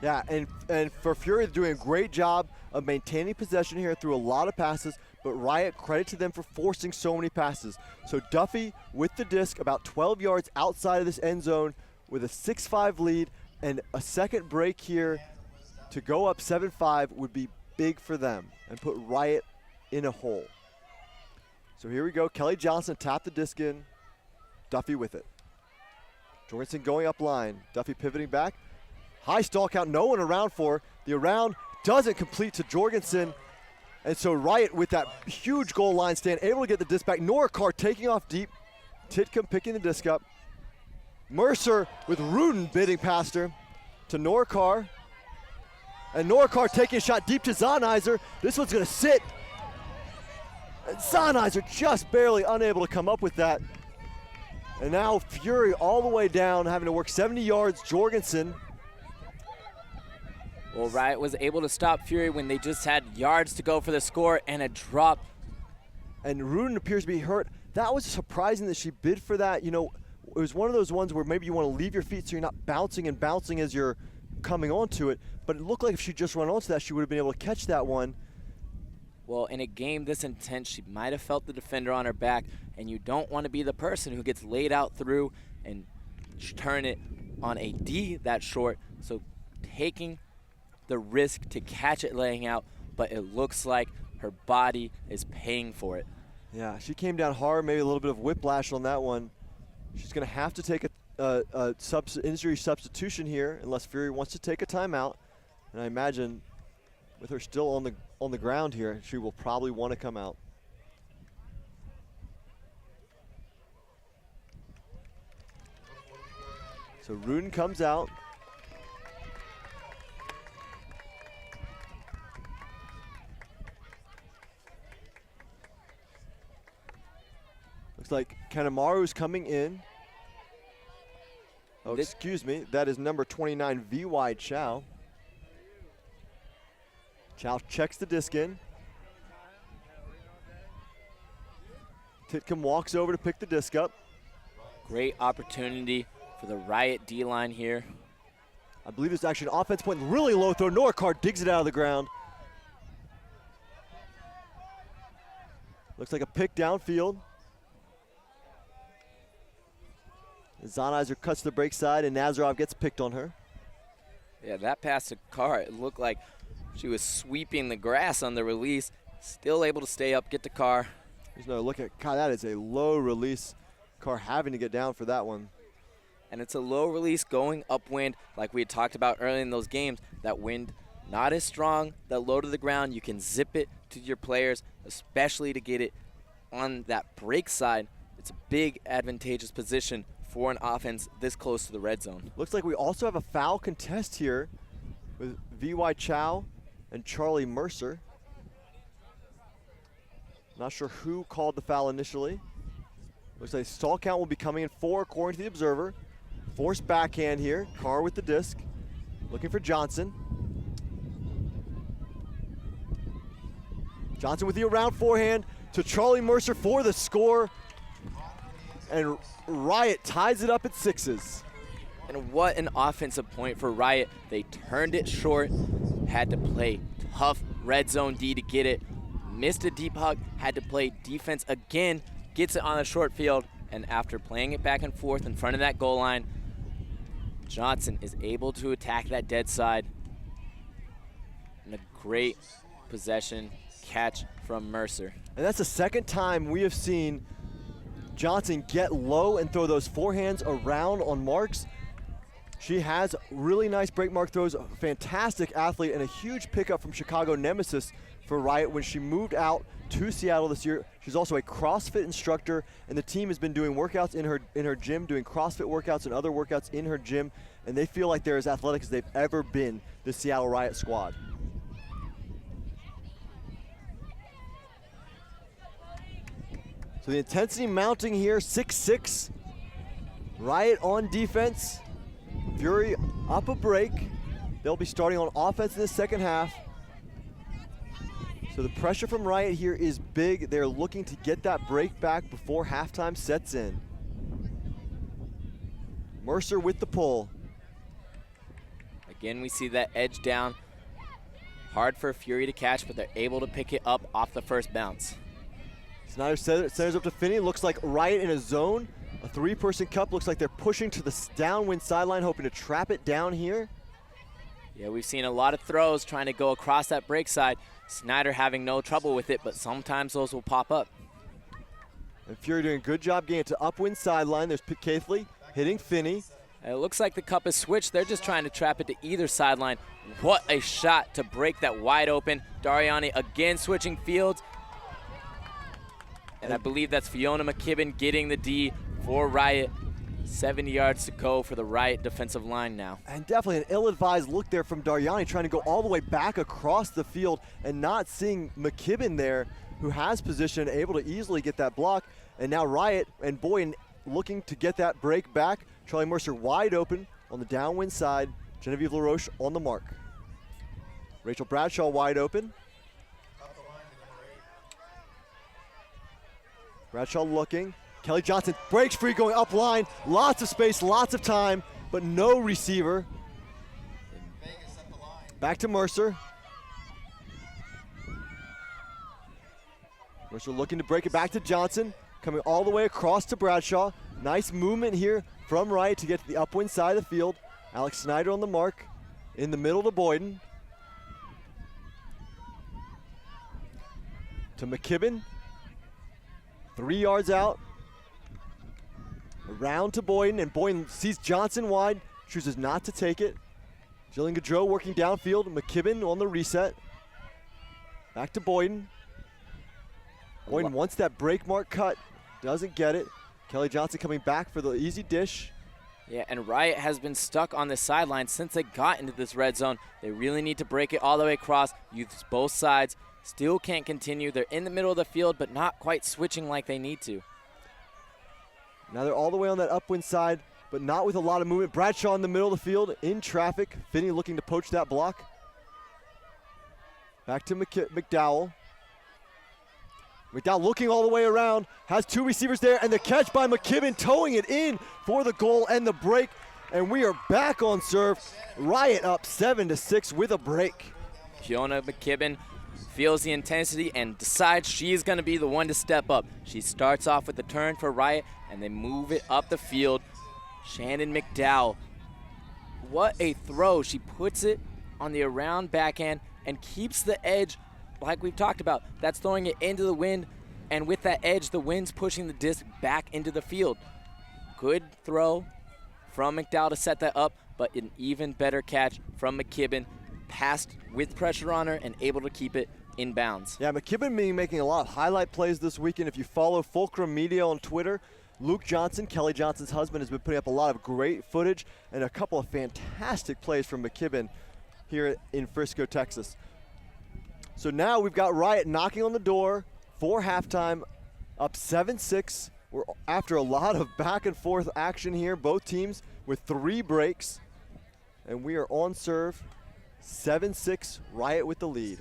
Yeah, and for Fury, they're doing a great job of maintaining possession here through a lot of passes, but Riot, credit to them for forcing so many passes. So Duffy with the disc about 12 yards outside of this end zone with a 6-5 lead, and a second break here to go up 7-5 would be big for them and put Riot in a hole. So here we go. Kelly Johnson tapped the disc in. Duffy with it. Jorgensen going up line. Duffy pivoting back. High stall count, no one around for her. The around doesn't complete to Jorgensen. And so Riot, with that huge goal line stand, able to get the disc back. Norikar taking off deep. Titcomb picking the disc up. Mercer with Rudin bidding past her to Norikar. And Norikar taking a shot deep to Zahnizer. This one's going to sit. And Zahnizer just barely unable to come up with that. And now Fury all the way down, having to work 70 yards. Jorgensen. Well, Riot was able to stop Fury when they just had yards to go for the score and a drop. And Rudin appears to be hurt. That was surprising that she bid for that. You know, it was one of those ones where maybe you want to leave your feet so you're not bouncing and bouncing as you're coming onto it. But it looked like if she just run onto that, she would have been able to catch that one. Well, in a game this intense, she might have felt the defender on her back, and you don't want to be the person who gets laid out through and turn it on a D that short. So taking the risk to catch it laying out, but it looks like her body is paying for it. Yeah, she came down hard, maybe a little bit of whiplash on that one. She's going to have to take a injury substitution here unless Fury wants to take a timeout. And I imagine with her still on the ground here, she will probably want to come out. So Rudin comes out. Looks like Kanemaru's coming in. Oh, excuse me. That is number 29, VY Chow. Chow checks the disc in. Titcomb walks over to pick the disc up. Great opportunity for the Riot D-line here. I believe it's actually an offense point. Really low throw. Norikar digs it out of the ground. Looks like a pick downfield. Zahnizer cuts the break side, and Nazarov gets picked on her. Yeah, that pass to Carr, it looked like she was sweeping the grass on the release. Still able to stay up, get to Carr. There's no look at God. That is a low release. Carr having to get down for that one. And it's a low release going upwind, like we had talked about early in those games. That wind not as strong, that low to the ground. You can zip it to your players, especially to get it on that break side. It's a big advantageous position for an offense this close to the red zone. Looks like we also have a foul contest here with VY Chow and Charlie Mercer. Not sure who called the foul initially. Looks like stall count will be coming in 4 according to the observer. Forced backhand here. Carr with the disc. Looking for Johnson. Johnson with the around forehand to Charlie Mercer for the score. And Riot ties it up at 6s. And what an offensive point for Riot. They turned it short, had to play tough red zone D to get it. Missed a deep hug, had to play defense again, gets it on the short field, and after playing it back and forth in front of that goal line, Johnson is able to attack that dead side. And a great possession catch from Mercer. And that's the second time we have seen Johnson get low and throw those forehands around on marks. She has really nice break mark throws, a fantastic athlete, and a huge pickup from Chicago Nemesis for Riot when she moved out to Seattle this year. She's also a CrossFit instructor, and the team has been doing workouts in her gym, doing CrossFit workouts and other workouts in her gym, and they feel like they're as athletic as they've ever been, the Seattle Riot squad. So the intensity mounting here, 6-6. Riot on defense. Fury up a break. They'll be starting on offense in the second half. So the pressure from Riot here is big. They're looking to get that break back before halftime sets in. Mercer with the pull. Again, we see that edge down. Hard for Fury to catch, but they're able to pick it up off the first bounce. Snyder centers up to Finney. Looks like Riot in a zone. A 3-person cup. Looks like they're pushing to the downwind sideline, hoping to trap it down here. Yeah, we've seen a lot of throws trying to go across that break side. Snyder having no trouble with it, but sometimes those will pop up. And Fury doing a good job getting it to upwind sideline. There's Keithley hitting Finney. It looks like the cup is switched. They're just trying to trap it to either sideline. What a shot to break that wide open. Dariani again switching fields. And I believe that's Fiona McKibben getting the D for Riot. 70 yards to go for the Riot defensive line now. And definitely an ill-advised look there from Dariani, trying to go all the way back across the field and not seeing McKibben there, who has position, able to easily get that block. And now Riot and Boyden looking to get that break back. Charlie Mercer wide open on the downwind side. Genevieve LaRoche on the mark. Rachel Bradshaw wide open. Bradshaw looking. Kelly Johnson breaks free, going up line. Lots of space, lots of time, but no receiver. Back to Mercer. Mercer looking to break it back to Johnson. Coming all the way across to Bradshaw. Nice movement here from Riot to get to the upwind side of the field. Alex Snyder on the mark. In the middle to Boyden. To McKibben. 3 yards out. Around to Boyden, and Boyden sees Johnson wide, chooses not to take it. Jillian Gaudreau working downfield. McKibben on the reset. Back to Boyden. Boyden wants that break mark cut. Doesn't get it. Kelly Johnson coming back for the easy dish. Yeah, and Riot has been stuck on the sideline since they got into this red zone. They really need to break it all the way across. Use both sides. Still can't continue. They're in the middle of the field, but not quite switching like they need to. Now they're all the way on that upwind side, but not with a lot of movement. Bradshaw in the middle of the field, in traffic. Finney looking to poach that block. Back to McDowell. McDowell looking all the way around, has two receivers there, and the catch by McKibben, towing it in for the goal and the break. And we are back on serve. Riot up 7-6 with a break. Fiona McKibben feels the intensity and decides she's going to be the one to step up. She starts off with the turn for Riot, and they move it up the field. Shannon McDowell, what a throw. She puts it on the around backhand and keeps the edge like we've talked about. That's throwing it into the wind, and with that edge, the wind's pushing the disc back into the field. Good throw from McDowell to set that up, but an even better catch from McKibben. Passed with pressure on her and able to keep it in bounds. Yeah, McKibben being making a lot of highlight plays this weekend. If you follow Fulcrum Media on Twitter, Luke Johnson, Kelly Johnson's husband, has been putting up a lot of great footage and a couple of fantastic plays from McKibben here in Frisco, Texas. So now we've got Riot knocking on the door for halftime, up 7-6. We're after a lot of back and forth action here, both teams with 3 breaks, and we are on serve. 7-6, Riot with the lead.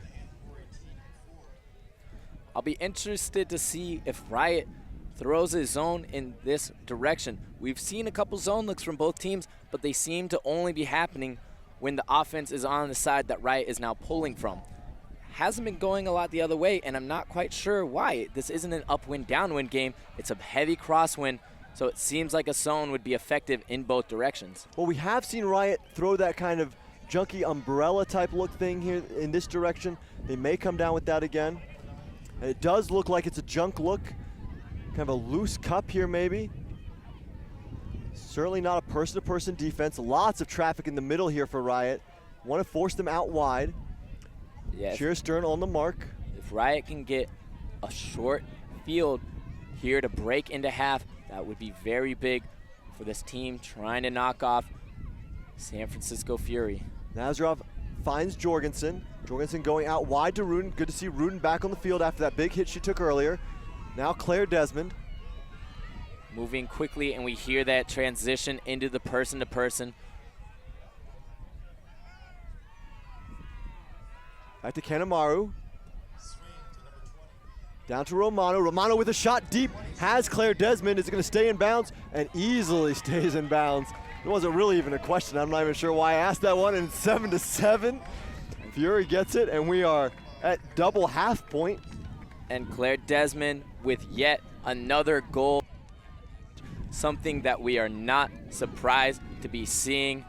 I'll be interested to see if Riot throws a zone in this direction. We've seen a couple zone looks from both teams, but they seem to only be happening when the offense is on the side that Riot is now pulling from. Hasn't been going a lot the other way, and I'm not quite sure why. This isn't an upwind, downwind game. It's a heavy crosswind, so it seems like a zone would be effective in both directions. Well, we have seen Riot throw that kind of junky umbrella type look thing here in this direction. They may come down with that again. And it does look like it's a junk look. Kind of a loose cup here maybe. Certainly not a person-to-person defense. Lots of traffic in the middle here for Riot. Want to force them out wide. Yes. Sheer Stern on the mark. If Riot can get a short field here to break into half, that would be very big for this team trying to knock off San Francisco Fury. Nazarov finds Jorgensen. Jorgensen going out wide to Rudin. Good to see Rudin back on the field after that big hit she took earlier. Now Claire Desmond. Moving quickly, and we hear that transition into the person-to-person. Back to Kanemaru. Down to Romano. Romano with a shot deep. Has Claire Desmond. Is it going to stay in bounds? And easily stays in bounds. It wasn't really even a question. I'm not even sure why I asked that one. And 7-7. Fury gets it, and we are at double half point. And Claire Desmond with yet another goal. Something that we are not surprised to be seeing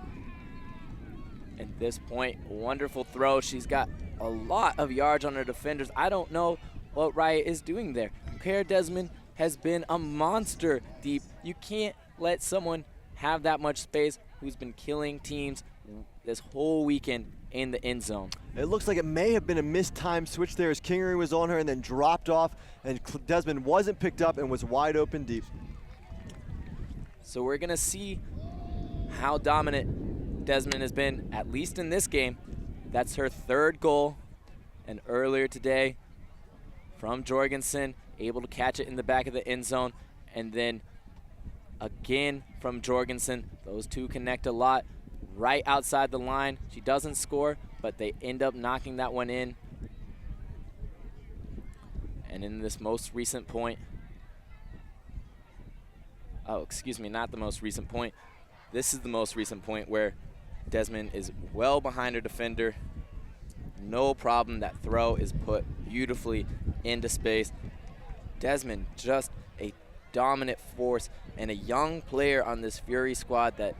at this point. Wonderful throw. She's got a lot of yards on her defenders. I don't know what Riot is doing there. Claire Desmond has been a monster deep. You can't let someone have that much space, who's been killing teams this whole weekend in the end zone. It looks like it may have been a mistimed switch there as Kingery was on her and then dropped off, and Desmond wasn't picked up and was wide open deep. So we're going to see how dominant Desmond has been, at least in this game. That's her third goal, and earlier today from Jorgensen, able to catch it in the back of the end zone, and then again from Jorgensen. Those two connect a lot right outside the line. She doesn't score, but they end up knocking that one in. And in this most recent point, oh, excuse me, not the most recent point. This is the most recent point where Desmond is well behind her defender. No problem. That throw is put beautifully into space. Desmond, just a dominant force and a young player on this Fury squad that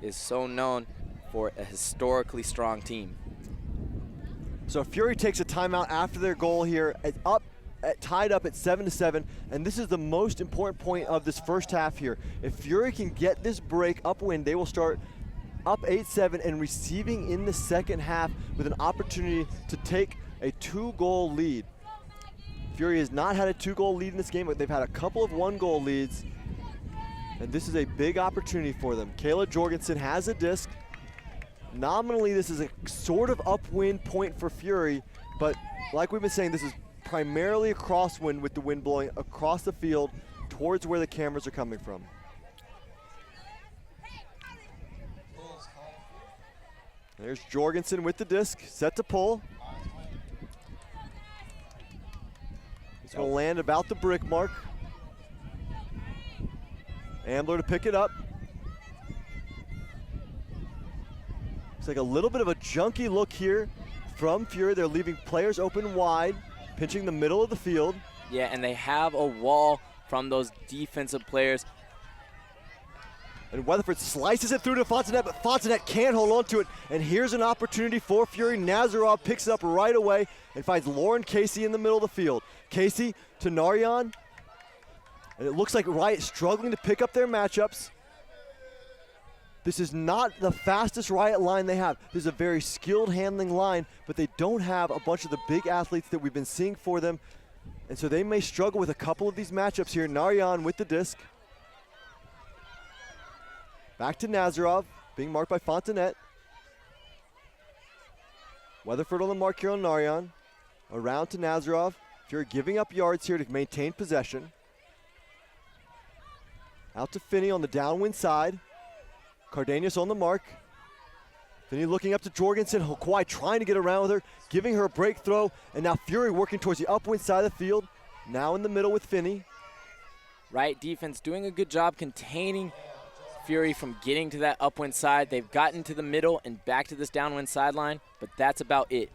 is so known for a historically strong team. So Fury takes a timeout after their goal here, tied up at 7-7, and this is the most important point of this first half here. If Fury can get this break upwind, they will start up 8-7 and receiving in the second half with an opportunity to take a 2-goal lead. Fury has not had a 2-goal lead in this game, but they've had a couple of 1-goal leads, and this is a big opportunity for them. Kayla Jorgensen has a disc. Nominally, this is a sort of upwind point for Fury, but like we've been saying, this is primarily a crosswind with the wind blowing across the field towards where the cameras are coming from. There's Jorgensen with the disc, set to pull. It's going to land about the brick mark. Ambler to pick it up. It's like a little bit of a junky look here from Fury. They're leaving players open wide, pinching the middle of the field. Yeah, and they have a wall from those defensive players. And Weatherford slices it through to Fontanet, but Fontanet can't hold on to it. And here's an opportunity for Fury. Nazarov picks it up right away and finds Lauren Casey in the middle of the field. Casey to Naryan. And it looks like Riot struggling to pick up their matchups. This is not the fastest Riot line they have. This is a very skilled handling line, but they don't have a bunch of the big athletes that we've been seeing for them. And so they may struggle with a couple of these matchups here. Naryan with the disc. Back to Nazarov, being marked by Fontanet. Weatherford on the mark here on Naryan. Around to Nazarov. Fury giving up yards here to maintain possession. Out to Finney on the downwind side. Cardenas on the mark. Finney looking up to Jorgensen. Kawhi trying to get around with her, giving her a break throw. And now Fury working towards the upwind side of the field. Now in the middle with Finney. Riot defense doing a good job containing Fury from getting to that upwind side. They've gotten to the middle and back to this downwind sideline, but that's about it.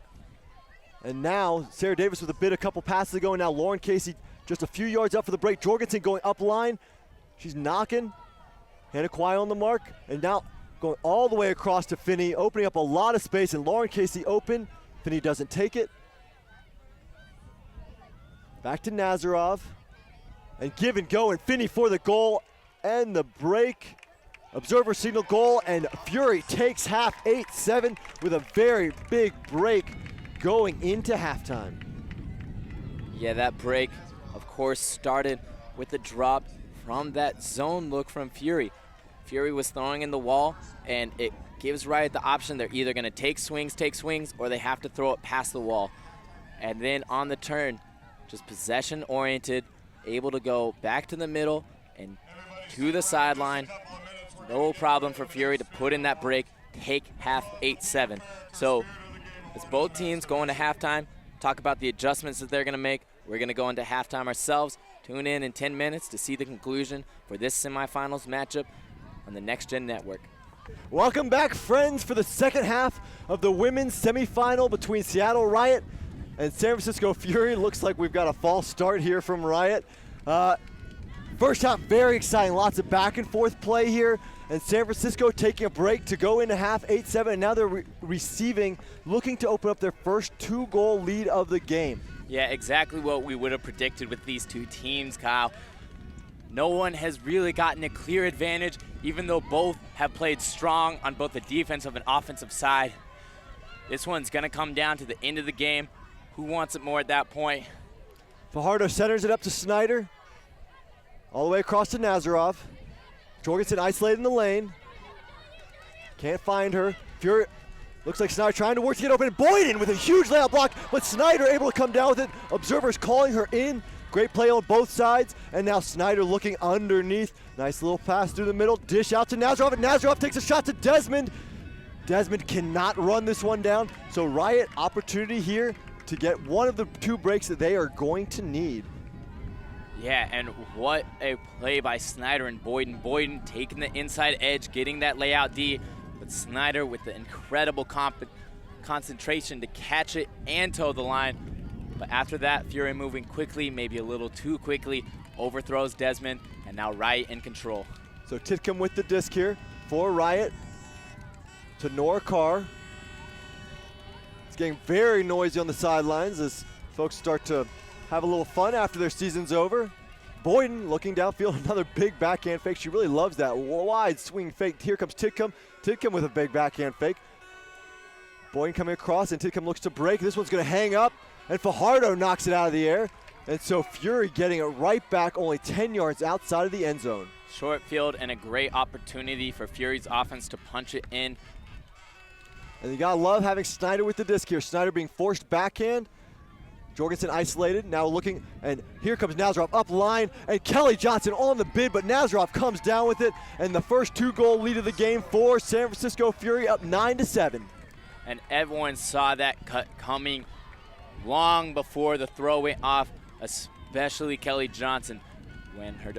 And now Sarah Davis with a couple passes ago, and now Lauren Casey just a few yards up for the break. Jorgensen going up line. She's knocking. Hannah Kwai on the mark, and now going all the way across to Finney, opening up a lot of space, and Lauren Casey open. Finney doesn't take it. Back to Nazarov. And give and go, and Finney for the goal and the break. Observer signal goal, and Fury takes half 8-7 with a very big break going into halftime. Yeah, that break, of course, started with the drop from that zone look from Fury. Fury was throwing in the wall, and it gives Riot the option. They're either going to take swings, or they have to throw it past the wall. And then on the turn, just possession-oriented, able to go back to the middle and to the sideline. No problem for Fury to put in that break, take half 8-7. So as both teams go into halftime, talk about the adjustments that they're going to make. We're going to go into halftime ourselves. Tune in 10 minutes to see the conclusion for this semifinals matchup on the Next Gen Network. Welcome back, friends, for the second half of the women's semifinal between Seattle Riot and San Francisco Fury. Looks like we've got a false start here from Riot. First half, very exciting. Lots of back and forth play here. And San Francisco taking a break to go into half 8-7. And now they're receiving, looking to open up their first 2-goal lead of the game. Yeah, exactly what we would have predicted with these two teams, Kyle. No one has really gotten a clear advantage, even though both have played strong on both the defensive and offensive side. This one's gonna come down to the end of the game. Who wants it more at that point? Fajardo centers it up to Snyder. All the way across to Nazarov. Jorgensen isolated in the lane. Can't find her. Fury, looks like Snyder trying to work to get open. Boyden with a huge layup block, but Snyder able to come down with it. Observers calling her in. Great play on both sides, and now Snyder looking underneath. Nice little pass through the middle. Dish out to Nazarov, and Nazarov takes a shot to Desmond. Desmond cannot run this one down, so Riot opportunity here to get one of the 2 breaks that they are going to need. Yeah, and what a play by Snyder and Boyden. Boyden taking the inside edge, getting that layout D, but Snyder with the incredible concentration to catch it and toe the line. But after that, Fury moving quickly, maybe a little too quickly, overthrows Desmond, and now Riot in control. So Titcomb with the disc here for Riot to Nora Carr. It's getting very noisy on the sidelines as folks start to have a little fun after their season's over. Boyden looking downfield, another big backhand fake. She really loves that wide swing fake. Here comes Titcomb. Titcomb with a big backhand fake. Boyden coming across, and Titcomb looks to break. This one's going to hang up, and Fajardo knocks it out of the air. And so Fury getting it right back, only 10 yards outside of the end zone. Short field and a great opportunity for Fury's offense to punch it in. And you gotta love having Snyder with the disc here. Snyder being forced backhand. Jorgensen isolated, now looking, and here comes Nazarov up line, and Kelly Johnson on the bid, but Nazarov comes down with it, and the first 2-goal lead of the game for San Francisco Fury, up 9-7. And everyone saw that cut coming long before the throw went off, especially Kelly Johnson. When her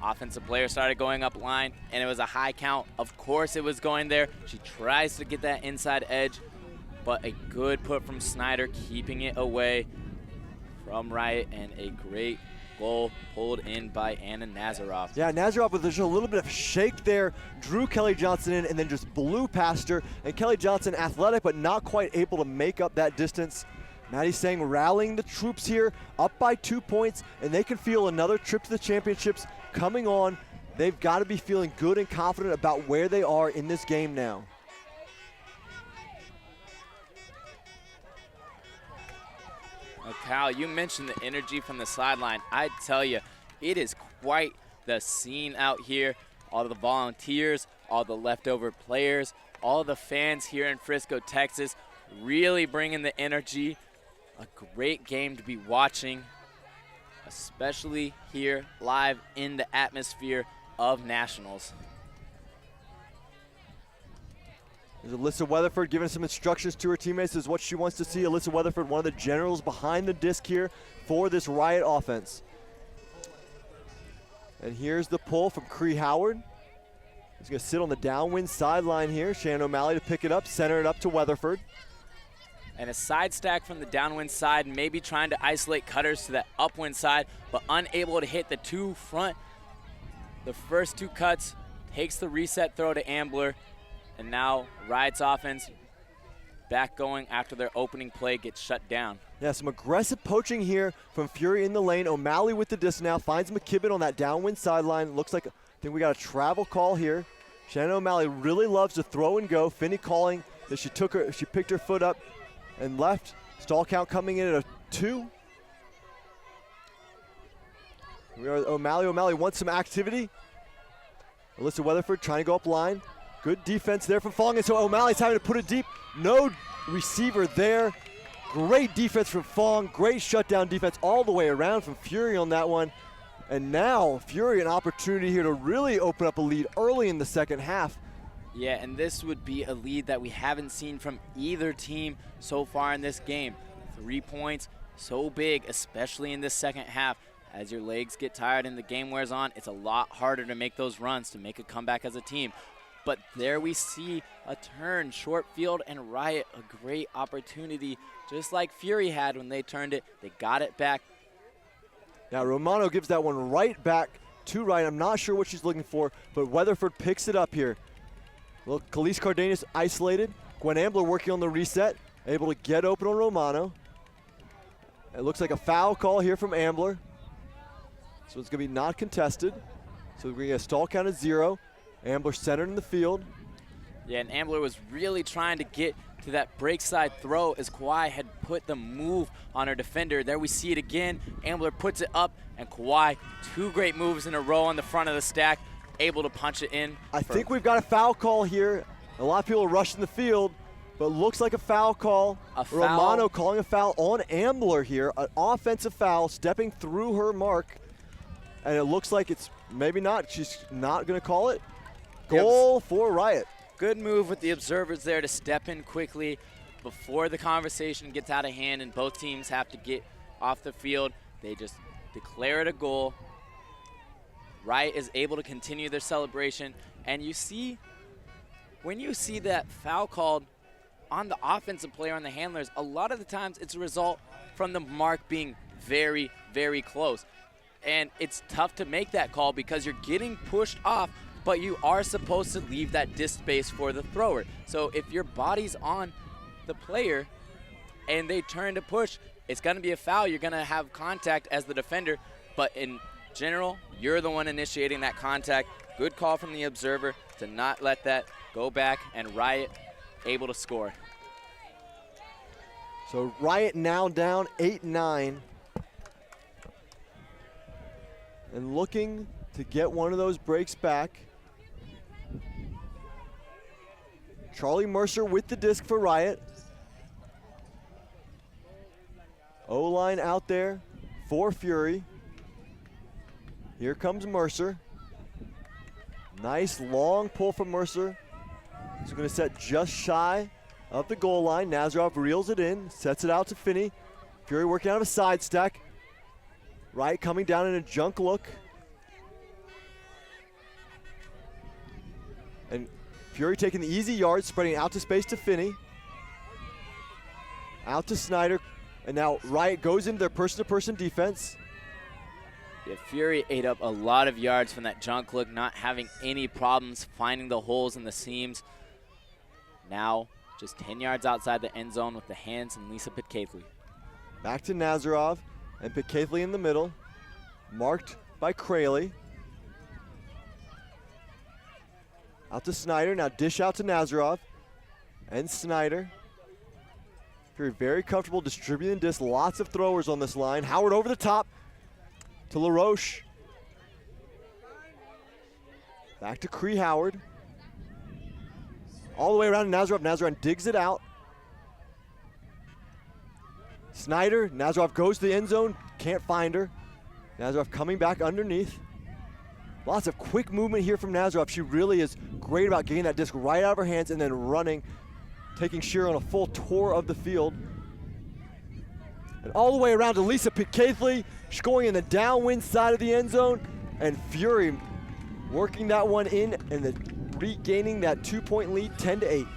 offensive player started going up line, and it was a high count, of course it was going there. She tries to get that inside edge, but a good put from Snyder, keeping it away from Riot, and a great goal pulled in by Anna Nazarov. Yeah, Nazarov with just a little bit of shake there, drew Kelly Johnson in, and then just blew past her. And Kelly Johnson athletic, but not quite able to make up that distance. Maddie saying rallying the troops here, up by 2 points, and they can feel another trip to the championships coming on. They've got to be feeling good and confident about where they are in this game now. Cal, you mentioned the energy from the sideline. I tell you, it is quite the scene out here. All the volunteers, all the leftover players, all the fans here in Frisco, Texas, really bringing the energy. A great game to be watching, especially here live in the atmosphere of Nationals. There's Alyssa Weatherford giving some instructions to her teammates as what she wants to see. Alyssa Weatherford, one of the generals behind the disc here for this Riot offense. And here's the pull from Cree Howard. He's going to sit on the downwind sideline here. Shannon O'Malley to pick it up, center it up to Weatherford. And a side stack from the downwind side, maybe trying to isolate cutters to that upwind side, but unable to hit the 2 front. The first 2 cuts, takes the reset throw to Ambler, and now Riot's offense back going after their opening play gets shut down. Yeah, some aggressive poaching here from Fury in the lane. O'Malley with the disc now, finds McKibben on that downwind sideline. Looks like, I think we got a travel call here. Shannon O'Malley really loves to throw and go. Finney calling that she picked her foot up and left. Stall count coming in at a 2. We are O'Malley wants some activity. Alyssa Weatherford trying to go up line. Good defense there from Fong, and so O'Malley's having to put it deep. No receiver there. Great defense from Fong. Great shutdown defense all the way around from Fury on that one. And now Fury an opportunity here to really open up a lead early in the second half. Yeah, and this would be a lead that we haven't seen from either team so far in this game. 3 points, so big, especially in this second half. As your legs get tired and the game wears on, it's a lot harder to make those runs, to make a comeback as a team. But there we see a turn, short field, and Riot, a great opportunity, just like Fury had when they turned it. They got it back. Now Romano gives that one right back to Riot. I'm not sure what she's looking for, but Weatherford picks it up here. Well, Khalees Cardenas isolated. Gwen Ambler working on the reset, able to get open on Romano. It looks like a foul call here from Ambler. So it's going to be not contested. So we're going to get a stall count of 0. Ambler centered in the field. Yeah, and Ambler was really trying to get to that break side throw as Kawhi had put the move on her defender. There we see it again. Ambler puts it up, and Kawhi, 2 great moves in a row on the front of the stack, able to punch it in. I think we've got a foul call here. A lot of people are rushing the field, but looks like a foul call. Romano calling a foul on Ambler here, an offensive foul, stepping through her mark. And it looks like it's maybe not. She's not going to call it. Goal for Riot. Good move with the observers there to step in quickly before the conversation gets out of hand and both teams have to get off the field. They just declare it a goal. Riot is able to continue their celebration. And you see, when you see that foul called on the offensive player, on the handlers, a lot of the times it's a result from the mark being very, very close. And it's tough to make that call because you're getting pushed off, but you are supposed to leave that disc space for the thrower. So if your body's on the player and they turn to push, it's going to be a foul. You're going to have contact as the defender, but in general, you're the one initiating that contact. Good call from the observer to not let that go back, and Riot able to score. So Riot now down 8-9. And looking to get one of those breaks back. Charlie Mercer with the disc for Riot. O-line out there for Fury. Here comes Mercer. Nice long pull from Mercer. He's going to set just shy of the goal line. Nazarov reels it in, sets it out to Finney. Fury working out of a side stack. Riot coming down in a junk look. And Fury taking the easy yards, spreading out to space to Finney. Out to Snyder. And now Riot goes into their person-to-person defense. Yeah, Fury ate up a lot of yards from that junk look, not having any problems finding the holes in the seams. Now just 10 yards outside the end zone with the hands and Lisa Pitcaithley. Back to Nazarov and Pitcaithley in the middle. Marked by Crayley. Out to Snyder, now dish out to Nazarov and Snyder. Fury very comfortable distributing disc, lots of throwers on this line. Howard over the top to LaRoche. Back to Cree Howard. All the way around to Nazarov. Nazarov digs it out. Snyder, Nazarov goes to the end zone, can't find her. Nazarov coming back underneath. Lots of quick movement here from Nazarov. She really is great about getting that disc right out of her hands and then running, taking Shearer on a full tour of the field. And all the way around to Lisa Pitcaithley, scoring in the downwind side of the end zone, and Fury working that one in and regaining that 2-point lead, 10-8.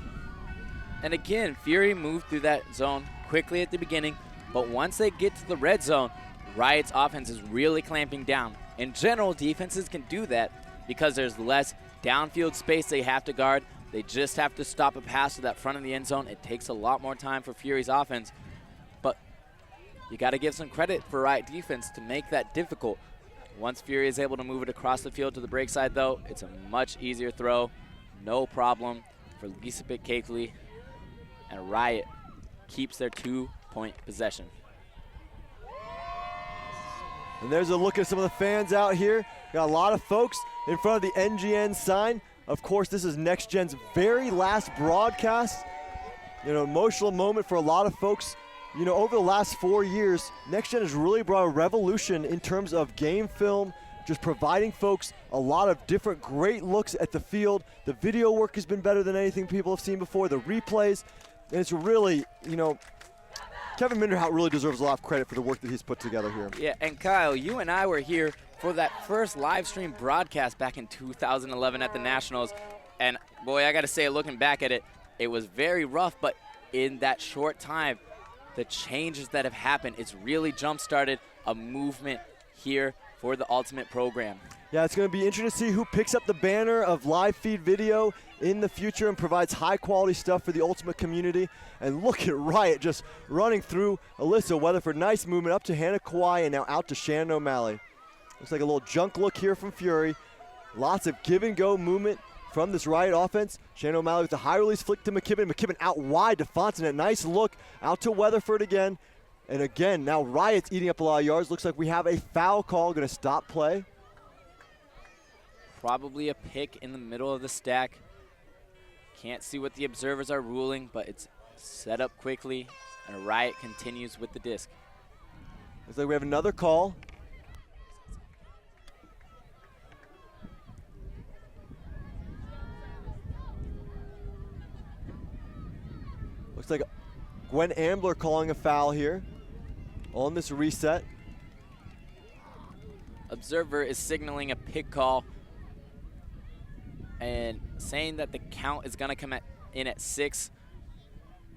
And again, Fury moved through that zone quickly at the beginning, but once they get to the red zone, Riot's offense is really clamping down. In general, defenses can do that because there's less downfield space they have to guard. They just have to stop a pass to that front of the end zone. It takes a lot more time for Fury's offense, but you got to give some credit for Riot defense to make that difficult. Once Fury is able to move it across the field to the break side, though, it's a much easier throw. No problem for Lisa Pitcaithley, and Riot keeps their 2-point possession. And there's a look at some of the fans out here. Got a lot of folks in front of the NGN sign. Of course, this is Next Gen's very last broadcast. You know, emotional moment for a lot of folks. You know, over the last 4 years, Next Gen has really brought a revolution in terms of game film, just providing folks a lot of different great looks at the field. The video work has been better than anything people have seen before, the replays, and it's really, you know, Kevin Minderhout really deserves a lot of credit for the work that he's put together here. Yeah, and Kyle, you and I were here for that first live stream broadcast back in 2011 at the Nationals, and boy, I gotta say, looking back at it, it was very rough, but in that short time, the changes that have happened, it's really jump-started a movement here for the Ultimate program. Yeah, it's going to be interesting to see who picks up the banner of live feed video in the future and provides high-quality stuff for the Ultimate community. And look at Riot just running through Alyssa Weatherford. Nice movement up to Hannah Kawhi and now out to Shannon O'Malley. Looks like a little junk look here from Fury. Lots of give and go movement from this Riot offense. Shannon O'Malley with the high release flick to McKibben. McKibben out wide to Fontanet. Nice look out to Weatherford again. And again, now Riot's eating up a lot of yards. Looks like we have a foul call, gonna stop play. Probably a pick in the middle of the stack. Can't see what the observers are ruling, but it's set up quickly, and Riot continues with the disc. Looks like we have another call. Looks like Gwen Ambler calling a foul here on this reset. Observer is signaling a pick call and saying that the count is going to come in at 6.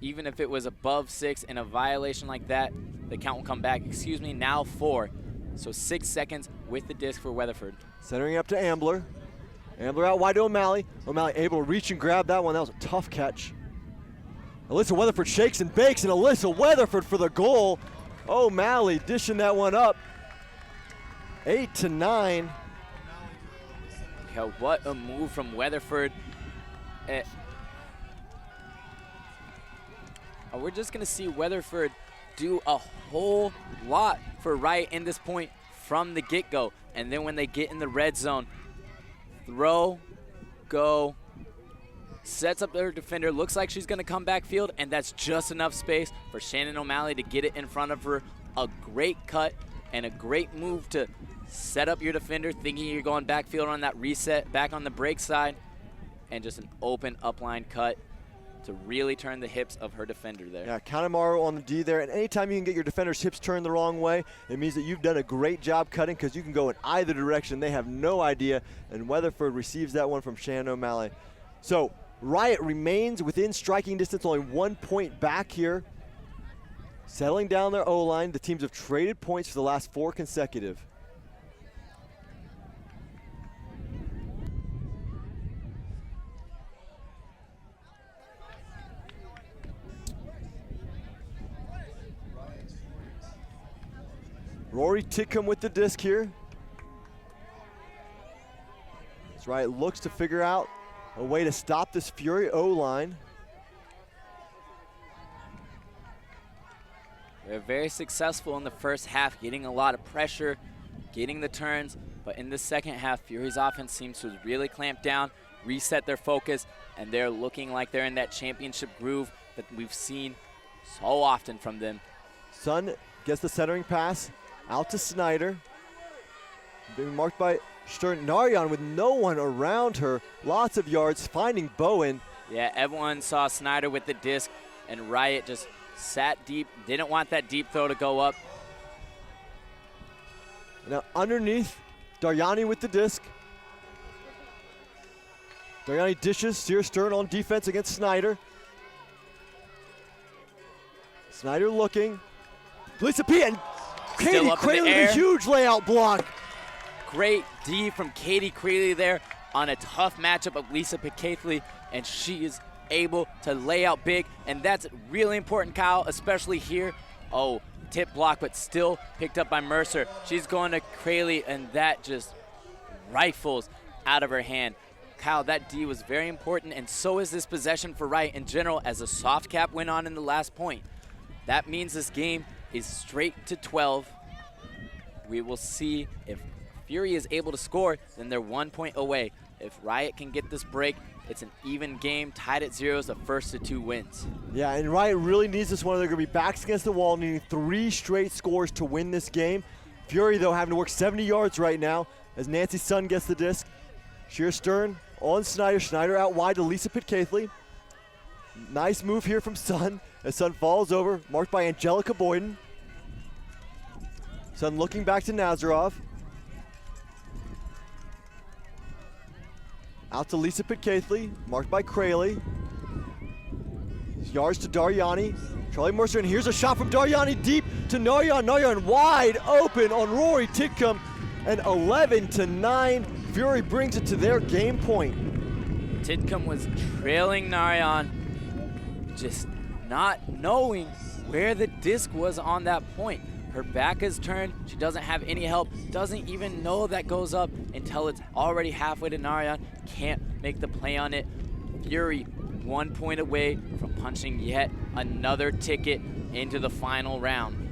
Even if it was above 6 in a violation like that, the count will come back. Excuse me, now 4. So 6 seconds with the disc for Weatherford. Centering up to Ambler. Ambler out wide to O'Malley. O'Malley able to reach and grab that one. That was a tough catch. Alyssa Weatherford shakes and bakes, and Alyssa Weatherford for the goal. O'Malley dishing that one up. 8-9. Yeah, what a move from Weatherford. We're just going to see Weatherford do a whole lot for Riot in this point from the get-go. And then when they get in the red zone, throw, go, sets up their defender, looks like she's going to come backfield, and that's just enough space for Shannon O'Malley to get it in front of her. A great cut and a great move to set up your defender, thinking you're going backfield on that reset, back on the break side, and just an open upline cut to really turn the hips of her defender there. Yeah, Kanemaru on the D there, and anytime you can get your defender's hips turned the wrong way, it means that you've done a great job cutting, because you can go in either direction. They have no idea, and Weatherford receives that one from Shannon O'Malley. So Riot remains within striking distance, only 1 point back here. Settling down their O-line, the teams have traded points for the last 4 consecutive. Rory Titcomb with the disc here. That's right, looks to figure out a way to stop this Fury O-line. They're very successful in the first half, getting a lot of pressure, getting the turns, but in the second half, Fury's offense seems to really clamp down, reset their focus, and they're looking like they're in that championship groove that we've seen so often from them. Sun gets the centering pass out to Snyder. Being marked by Stern. Narion with no one around her. Lots of yards, finding Bowen. Yeah, everyone saw Snyder with the disc, and Riot just sat deep, didn't want that deep throw to go up. Now underneath, Daryani with the disc. Daryani dishes, Sear Stern on defense against Snyder. Snyder looking. Lisa P. and Katie Crayley with a huge layout block. Great D from Katie Crayley there on a tough matchup of Lisa Picaithley, and she is able to lay out big, and that's really important, Kyle, especially here. Oh, tip block, but still picked up by Mercer. She's going to Crayley, and that just rifles out of her hand. Kyle, that D was very important, and so is this possession for Riot in general as a soft cap went on in the last point. That means this game is straight to 12. We will see if Fury is able to score, then they're 1 point away. If Riot can get this break, it's an even game, tied at 0s, the first of 2 wins. Yeah, and Riot really needs this one. They're going to be backs against the wall, needing 3 straight scores to win this game. Fury, though, having to work 70 yards right now as Nancy Sun gets the disc. Sheer Stern on Snyder. Snyder out wide to Lisa Pitcaithley. Nice move here from Sun as Sun falls over, marked by Angelica Boyden. Sun looking back to Nazarov. Out to Lisa Pitcaithley, marked by Crayley. Yards to Daryani. Charlie Mercer, and here's a shot from Daryani deep to Narayan. Narayan wide open on Rory Titcomb, and 11-9. Fury brings it to their game point. Titcomb was trailing Narayan, just not knowing where the disc was on that point. Her back is turned. She doesn't have any help. Doesn't even know that goes up until it's already halfway to Narayan. Can't make the play on it. Fury 1 point away from punching yet another ticket into the final round.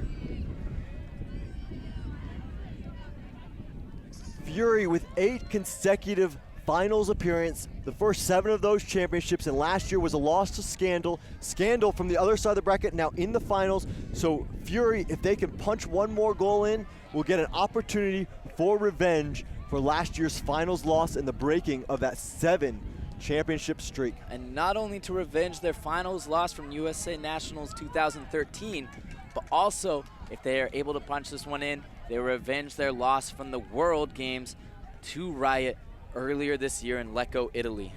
Fury with 8 consecutive finals appearance, the first 7 of those championships, and last year was a loss to Scandal. Scandal from the other side of the bracket now in the finals. So Fury, if they can punch one more goal in, will get an opportunity for revenge for last year's finals loss and the breaking of that 7 championship streak. And not only to revenge their finals loss from USA Nationals 2013, but also if they are able to punch this one in, they revenge their loss from the World Games to Riot earlier this year in Lecco, Italy.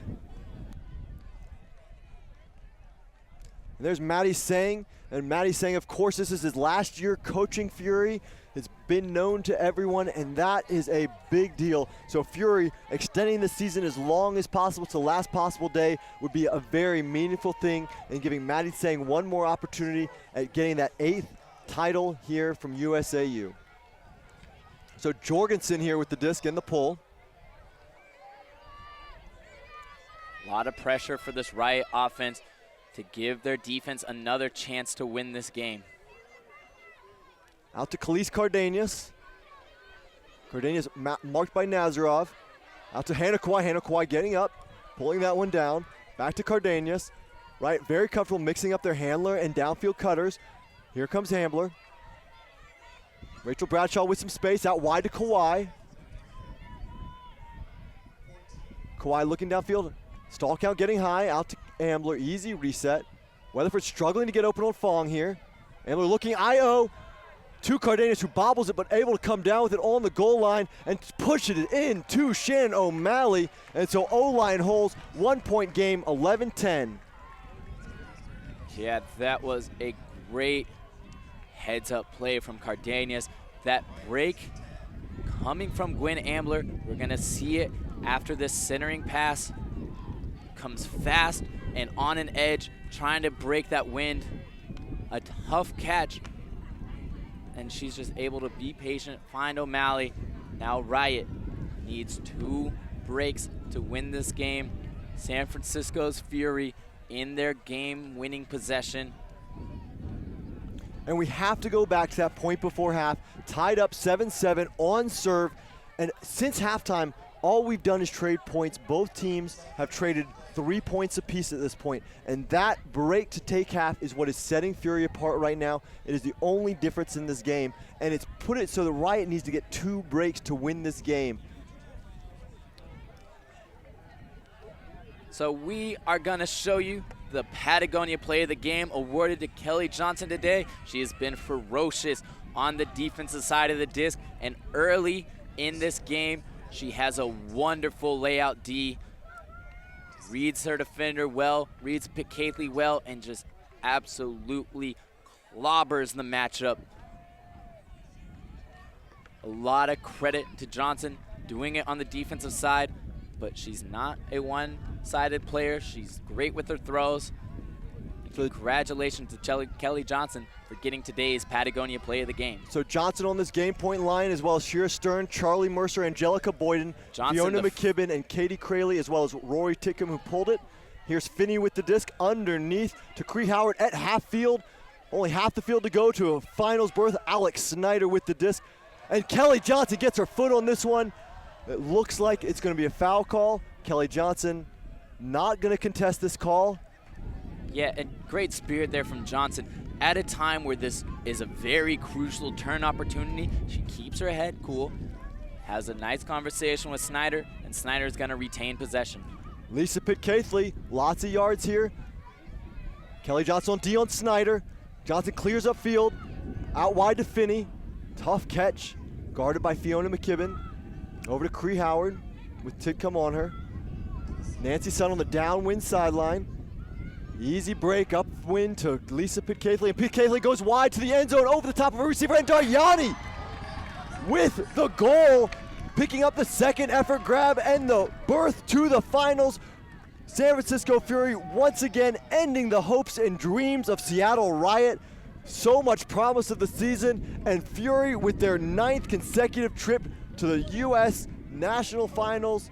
And there's Matty Sang, and Matty Sang, of course, this is his last year coaching Fury. It's been known to everyone, and that is a big deal. So Fury extending the season as long as possible to the last possible day would be a very meaningful thing, and giving Matty Sang one more opportunity at getting that 8th title here from USAU. So Jorgensen here with the disc and the pull. A lot of pressure for this Riot offense to give their defense another chance to win this game. Out to Khalees Cardenas. Cardenas marked by Nazarov. Out to Hannah Kawhi. Hannah Kawhi getting up, pulling that one down. Back to Cardenas. Right, very comfortable mixing up their handler and downfield cutters. Here comes Hambler. Rachel Bradshaw with some space out wide to Kawhi. Kawhi looking downfield. Stall count getting high. Out to Ambler. Easy reset. Weatherford struggling to get open on Fong here. Ambler looking IO to Cardenas, who bobbles it but able to come down with it on the goal line and push it in to Shannon O'Malley. And so O-line holds 1 point game, 11-10. Yeah, that was a great heads-up play from Cardenas. That break coming from Gwen Ambler, we're gonna see it after this centering pass. Comes fast and on an edge, trying to break that wind. A tough catch, and she's just able to be patient, find O'Malley. Now Riot needs 2 breaks to win this game. San Francisco's Fury in their game-winning possession. And we have to go back to that point before half, tied up 7-7 on serve. And since halftime, all we've done is trade points. Both teams have traded 3 points apiece at this point. And that break to take half is what is setting Fury apart right now. It is the only difference in this game. And it's put it so the Riot needs to get 2 breaks to win this game. So we are gonna show you the Patagonia Play of the Game awarded to Kelly Johnson today. She has been ferocious on the defensive side of the disc, and early in this game, she has a wonderful layout D. Reads her defender well, reads Pitt Caithley well, and just absolutely clobbers the matchup. A lot of credit to Johnson doing it on the defensive side, but she's not a one-sided player. She's great with her throws. Congratulations to Kelly Johnson for getting today's Patagonia Play of the Game. So Johnson on this game point line, as well as Shira Stern, Charlie Mercer, Angelica Boyden, Fiona McKibben, and Katie Craley, as well as Rory Titcomb, who pulled it. Here's Finney with the disc underneath to Cree Howard at half field. Only half the field to go to a finals berth. Alex Snyder with the disc. And Kelly Johnson gets her foot on this one. It looks like it's going to be a foul call. Kelly Johnson not going to contest this call. Yeah, and great spirit there from Johnson. At a time where this is a very crucial turn opportunity, she keeps her head cool, has a nice conversation with Snyder, and Snyder's going to retain possession. Lisa Pitt Caithley, lots of yards here. Kelly Johnson on Dion Snyder. Johnson clears up field, out wide to Finney. Tough catch, guarded by Fiona McKibben. Over to Cree Howard with Titcomb on her. Nancy Sun on the downwind sideline. Easy break upwind to Lisa Pitt Caithley, and Pitt Caithley goes wide to the end zone over the top of her receiver, and Daryani with the goal, picking up the second effort grab and the berth to the finals. San Francisco Fury once again ending the hopes and dreams of Seattle Riot. So much promise of the season, and Fury with their 9th consecutive trip to the U.S. National Finals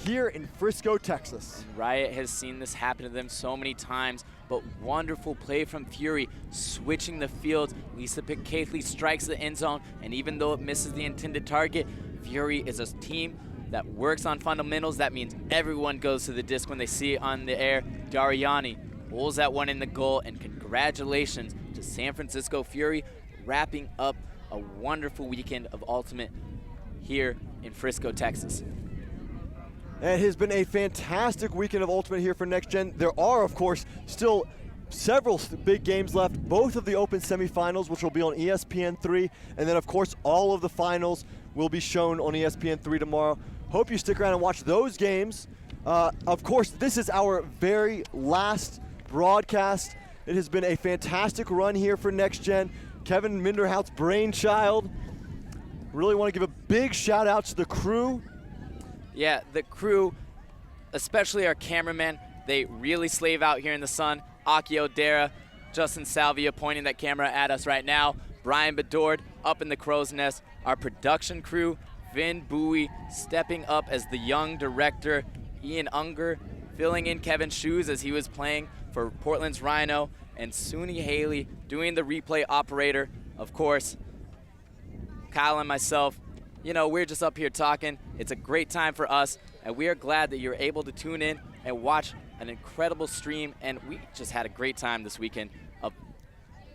here in Frisco, Texas. Riot has seen this happen to them so many times, but wonderful play from Fury, switching the fields. Lisa Picaithley strikes the end zone, and even though it misses the intended target, Fury is a team that works on fundamentals. That means everyone goes to the disc when they see it on the air. Dariani pulls that one in the goal, and congratulations to San Francisco Fury, wrapping up a wonderful weekend of Ultimate here in Frisco, Texas. It has been a fantastic weekend of Ultimate here for Next Gen. There are, of course, still several big games left, both of the Open semifinals, which will be on ESPN3, and then, of course, all of the finals will be shown on ESPN3 tomorrow. Hope you stick around and watch those games. Of course, this is our very last broadcast. It has been a fantastic run here for Next Gen. Kevin Minderhout's brainchild. Really want to give a big shout out to the crew. Yeah, the crew, especially our cameramen, they really slave out here in the sun. Aki Odera, Justin Salvia pointing that camera at us right now. Brian Bedord up in the crow's nest. Our production crew, Vin Bowie stepping up as the young director. Ian Unger filling in Kevin's shoes as he was playing for Portland's Rhino. And Suni Haley doing the replay operator. Of course, Kyle and myself, you know, we're just up here talking. It's a great time for us, and we are glad that you're able to tune in and watch an incredible stream. And we just had a great time this weekend of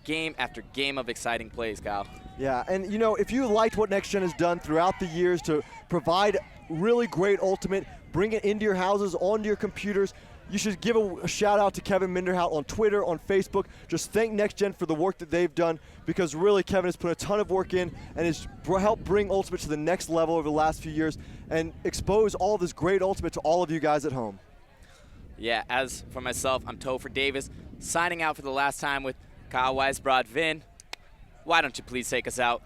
game after game of exciting plays, Kyle. Yeah, and you know, if you liked what Next Gen has done throughout the years to provide really great Ultimate, bring it into your houses, onto your computers, you should give a shout out to Kevin Minderhout on Twitter, on Facebook. Just thank Next Gen for the work that they've done, because really Kevin has put a ton of work in and has helped bring Ultimate to the next level over the last few years and expose all this great Ultimate to all of you guys at home. Yeah, as for myself, I'm Topher Davis, signing out for the last time with Kyle Weisbrod. Vin, why don't you please take us out?